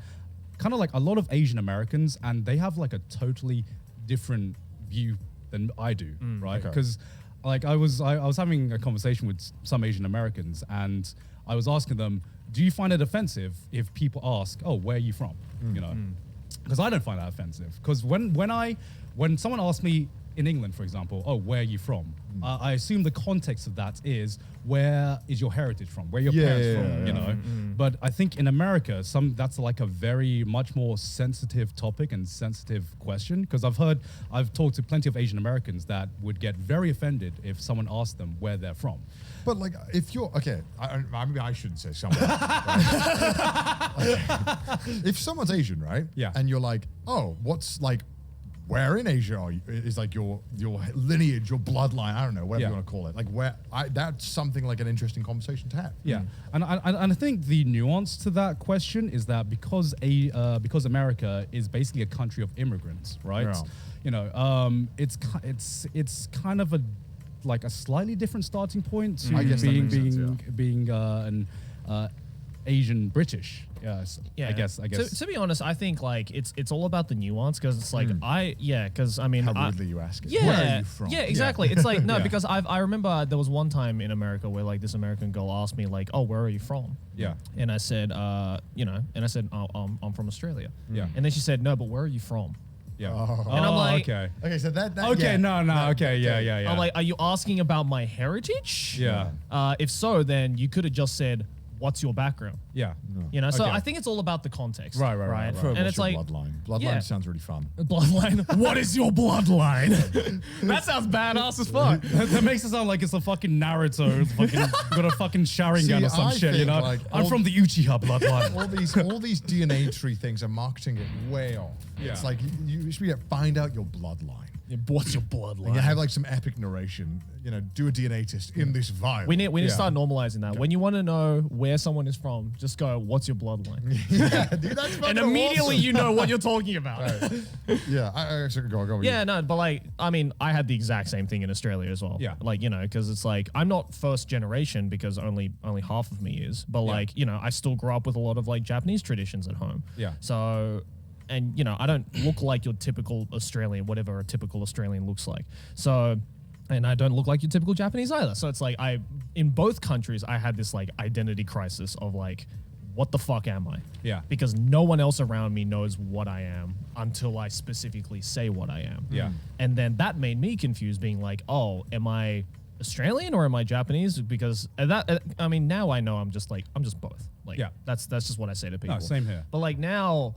kind of like a lot of Asian Americans, and they have like a totally different view than I do, right? Because like I was having a conversation with some Asian Americans, and I was asking them, do you find it offensive if people ask, oh, where are you from? You know, because I don't find that offensive. Because when someone asks me in England, for example, oh, where are you from? I assume the context of that is, where is your heritage from? Where are your parents from? You know. But I think in America, that's like a very much more sensitive topic and sensitive question. Because I've talked to plenty of Asian Americans that would get very offended if someone asked them where they're from. But like, if you're maybe I shouldn't say someone. If someone's Asian, right? Yeah. And you're like, oh, what's like, where in Asia are you? Is like your lineage, your bloodline. I don't know, whatever you want to call it. Like that's something like an interesting conversation to have. Yeah, and I think the nuance to that question is that because America is basically a country of immigrants, right? Yeah. You know, it's kind of a slightly different starting point to being an Asian British. Yes, yeah. I guess. To be honest, I think like it's all about the nuance, because it's like because I mean, how rudely you ask it. Yeah, where are you from? Yeah, exactly. It's like no, because I remember there was one time in America where like this American girl asked me like, oh, where are you from? Yeah, and I said, oh, I'm from Australia. Yeah, and then she said, no, but where are you from? Yeah, and I'm like, okay, so that okay, yeah. Okay, yeah. I'm like, are you asking about my heritage? Yeah. If so, then you could have just said, what's your background? Yeah. You know, so I think it's all about the context. Right. And it's like bloodline. Bloodline sounds really fun. Bloodline? What is your bloodline? That sounds badass as fuck. That makes it sound like it's a fucking Naruto. Got a fucking Sharingan or some shit, you know? Like I'm from the Uchiha bloodline. all these DNA tree things are marketing it way off. Yeah. It's like you should find out your bloodline. What's your bloodline? And you have like some epic narration, you know, do a DNA test in this vial. We need to start normalizing that. Okay. When you want to know where someone is from, just go, what's your bloodline? Yeah, dude, that's fucking and immediately awesome. you know what you're talking about. Right. Yeah, I actually go. Yeah, no, but like, I mean, I had the exact same thing in Australia as well. Yeah. Like, you know, because it's like, I'm not first generation because only half of me is, but like, you know, I still grew up with a lot of like Japanese traditions at home. Yeah. So, and you know, I don't look like your typical Australian, whatever a typical Australian looks like. So, and I don't look like your typical Japanese either. So it's like in both countries, I had this like identity crisis of like, what the fuck am I? Yeah. Because no one else around me knows what I am until I specifically say what I am. Yeah. And then that made me confused, being like, oh, am I Australian or am I Japanese? Because I mean, now I know I'm just both. Like, Yeah. that's just what I say to people. No, same here. But like now,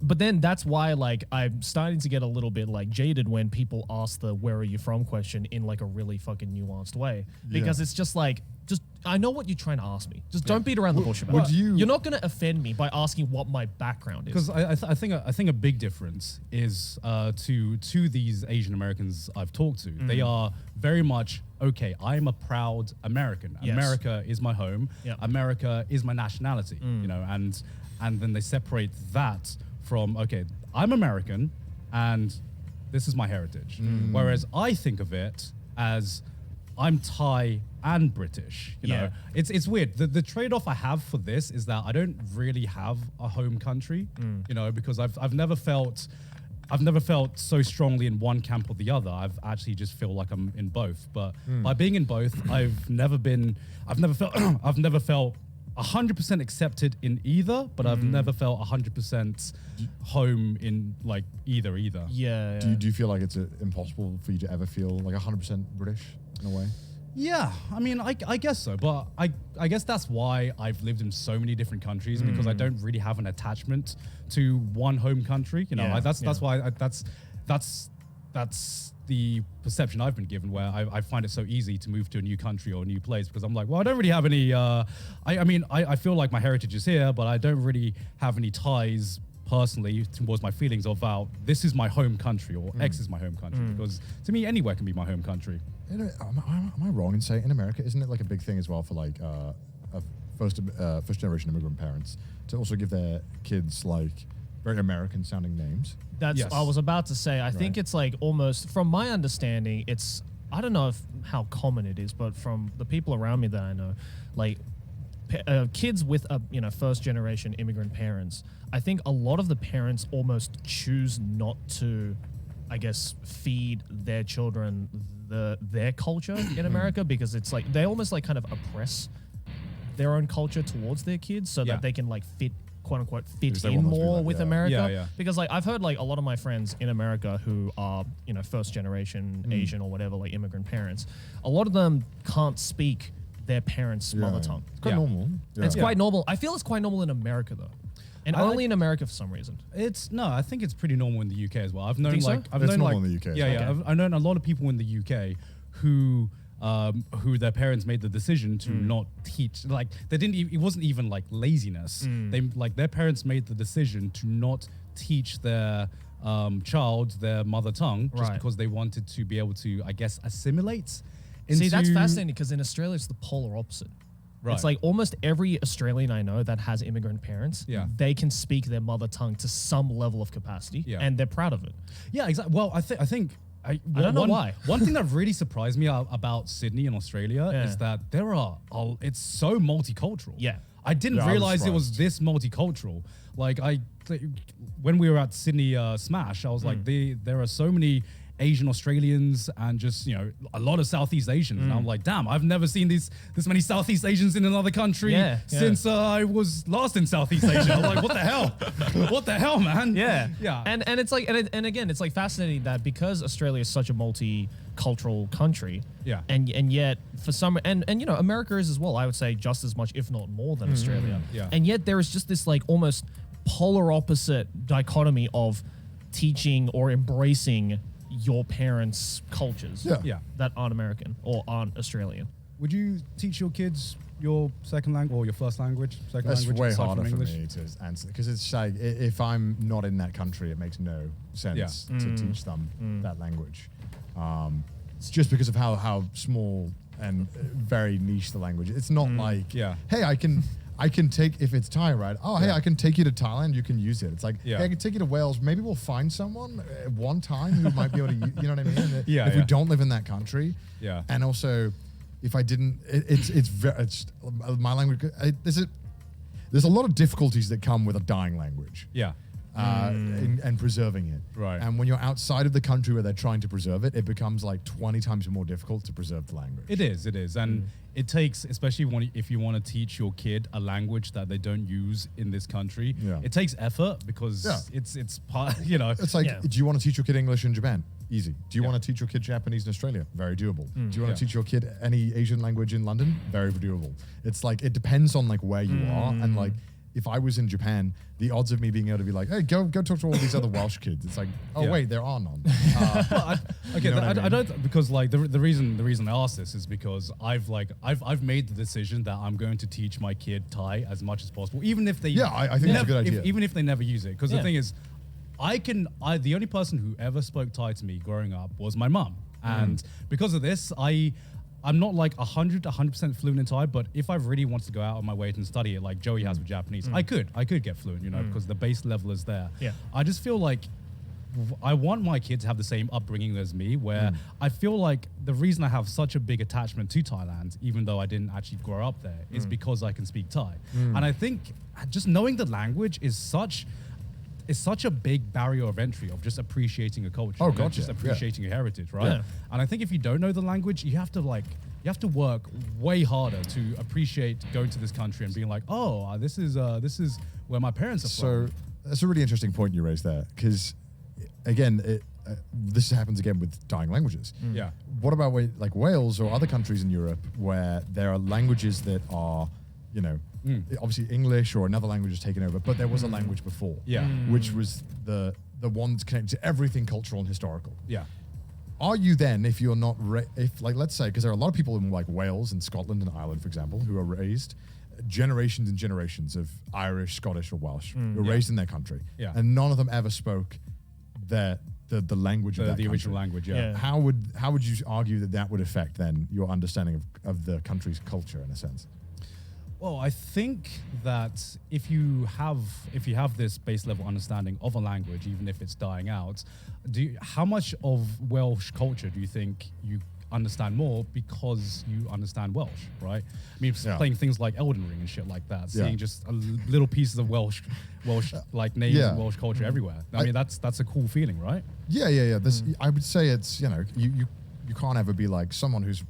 but then that's why like I'm starting to get a little bit like jaded when people ask the "where are you from" question in like a really fucking nuanced way, because it's just like, I know what you're trying to ask me. Just don't beat around the bush about it. You're not going to offend me by asking what my background is. Because I think a big difference is to these Asian Americans I've talked to. They are very much, okay, I'm a proud American. Yes. America is my home. Yep. America is my nationality. And then they separate that from, okay, I'm American and this is my heritage. Whereas I think of it as I'm Thai and British. You know, it's weird. The trade-off I have for this is that I don't really have a home country. Because I've never felt so strongly in one camp or the other. I've actually just feel like I'm in both. But by being in both, I've never felt 100% accepted in either, but I've never felt 100% home in like either. Yeah. Do you feel like it's impossible for you to ever feel like 100% British in a way? Yeah, I mean, I guess so, but I guess that's why I've lived in so many different countries, because I don't really have an attachment to one home country. That's why that's the perception I've been given, where I find it so easy to move to a new country or a new place, because I'm like, well, I don't really have any. I feel like my heritage is here, but I don't really have any ties personally towards my feelings about this is my home country or X is my home country, because to me anywhere can be my home country. Am I wrong in saying in America, isn't it like a big thing as well for like first generation immigrant parents to also give their kids like very American sounding names? That's I was about to say. I think it's like almost, from my understanding, it's, I don't know how common it is, but from the people around me that I know, like kids with first generation immigrant parents, I think a lot of the parents almost choose not to, I guess, feed their children their culture in America, because it's like they almost like kind of oppress their own culture towards their kids so that they can like quote unquote fit in more with America. Because like I've heard like a lot of my friends in America who are first generation Asian or whatever, like immigrant parents, a lot of them can't speak their parents' mother tongue. It's quite normal. It's quite normal. I feel it's quite normal in America though. And only in America for some reason. I think it's pretty normal in the UK as well. I've known Think so? It's normal in the UK. I've known a lot of people in the UK who their parents made the decision to not teach. Like they didn't. It wasn't even like laziness. Their parents made the decision to not teach their child their mother tongue just because they wanted to be able to, I guess, assimilate. See, that's fascinating, because in Australia it's the polar opposite. Right. It's like almost every Australian I know that has immigrant parents, they can speak their mother tongue to some level of capacity, and they're proud of it. Yeah, exactly. Well, I think I don't know why. One thing that really surprised me about Sydney in Australia is that it's so multicultural. Yeah. I didn't realize it was this multicultural. Like when we were at Sydney Smash, I was like, there are so many Asian Australians and just a lot of Southeast Asians, and I'm like, damn, I've never seen this many Southeast Asians in another country since I was last in Southeast Asia. I'm like, what the hell? What the hell, man? Yeah. And it's like, and again, it's like fascinating that because Australia is such a multicultural country, and yet for some, and America is as well, I would say just as much, if not more than Australia. And yet there is just this like almost polar opposite dichotomy of teaching or embracing your parents' cultures that aren't American or aren't Australian. Would you teach your kids your second language or your first language? That's way harder for me to answer, because it's like if I'm not in that country, it makes no sense to teach them that language. Just because of how small and very niche the language. It's not like, hey, I can take, if it's Thai, right? Oh, hey, I can take you to Thailand. You can use it. It's like, hey, I can take you to Wales. Maybe we'll find someone at one time who might be able to, you know what I mean? If we don't live in that country. Yeah. And also, if I didn't, it's my language. There's a lot of difficulties that come with a dying language. Yeah. And preserving it. Right. And when you're outside of the country where they're trying to preserve it, it becomes like 20 times more difficult to preserve the language. It is. And it takes, especially if you want to teach your kid a language that they don't use in this country, it takes effort, because it's part, It's like, do you want to teach your kid English in Japan? Easy. Do you want to teach your kid Japanese in Australia? Very doable. Do you want Yeah. to teach your kid any Asian language in London? Very doable. It's like, it depends on like where you are. And like, if I was in Japan, the odds of me being able to be like, hey, go talk to all these other Welsh kids. It's like, oh Yeah. wait, there are none. Okay, You know what I I don't, because like the reason I ask this is because I've made the decision that I'm going to teach my kid Thai as much as possible, even if they Yeah, I think that's a good idea. even if they never use it. Because the Yeah. thing is, the only person who ever spoke Thai to me growing up was my mum, and because of this, I'm not like 100% fluent in Thai, but if I really wanted to go out of my way and study it like Joey has with Japanese, I could get fluent, you know, because the base level is there. Yeah. I just feel like I want my kids to have the same upbringing as me, where I feel like the reason I have such a big attachment to Thailand, even though I didn't actually grow up there, is because I can speak Thai. And I think just knowing the language is such a big barrier of entry of just appreciating a culture. Oh, you know, gotcha. just appreciating your heritage, right? Yeah. And I think if you don't know the language, you have to work way harder to appreciate going to this country and being like, oh, this is where my parents are So from. that's a really interesting point you raised there, because again, this happens again with dying languages. Yeah. What about like Wales or other countries in Europe where there are languages that are, you know, obviously English or another language is taken over, but there was a language before, Yeah. which was the one that's connected to everything cultural and historical. Yeah. Are you then, if you're not, if like, let's say, because there are a lot of people in like Wales and Scotland and Ireland, for example, who are raised generations and generations of Irish, Scottish, or Welsh, who are raised in their country, Yeah. and none of them ever spoke the language of that The original country. language, Yeah. How would you argue that would affect then your understanding of the country's culture in a sense? Well, I think that if you have this base level understanding of a language, even if it's dying out, how much of Welsh culture do you think you understand more because you understand Welsh, right? I mean, playing things like Elden Ring and shit like that, seeing just little pieces of Welsh like names and Welsh culture everywhere. I mean, that's a cool feeling, right? Yeah. I would say it's, you know, you can't ever be like someone who's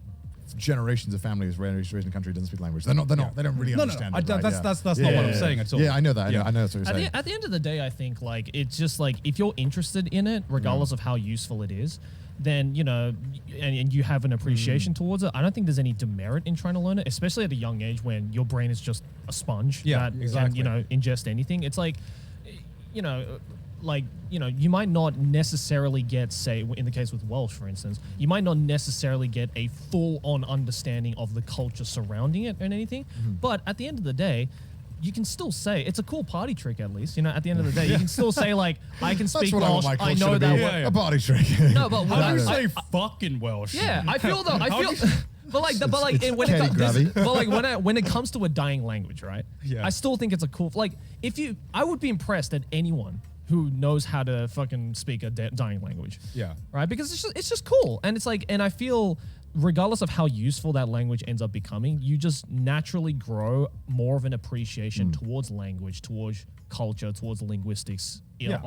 generations of families raised in a country doesn't speak language. They don't really understand it. Right? That's not what I'm saying at all. Yeah, I know that. I know that's what you're saying. At the end of the day, I think like it's just like if you're interested in it, regardless of how useful it is, then you know, and you have an appreciation towards it. I don't think there's any demerit in trying to learn it, especially at a young age when your brain is just a sponge. Yeah, that exactly. can, you know, ingest anything. It's like, you know. Like, you know, you might not necessarily get, say, in the case with Welsh, for instance, you might not necessarily get a full-on understanding of the culture surrounding it and anything. But at the end of the day, you can still say it's a cool party trick. At least, you know, at the end of the day, you can still say like, I can speak That's what Welsh. I want my I culture know to that. be. word. A party trick. No, but How do you I- say fucking Welsh? yeah, I feel though. I How do feel. you- But like, when it Teddy Grubby. but like when it comes to a dying language, right? Yeah. I still think it's a cool. Like, I would be impressed at anyone who knows how to fucking speak a dying language. Yeah. Right? Because it's just cool, and it's like, and I feel regardless of how useful that language ends up becoming, you just naturally grow more of an appreciation towards language, towards culture, towards linguistics. You know,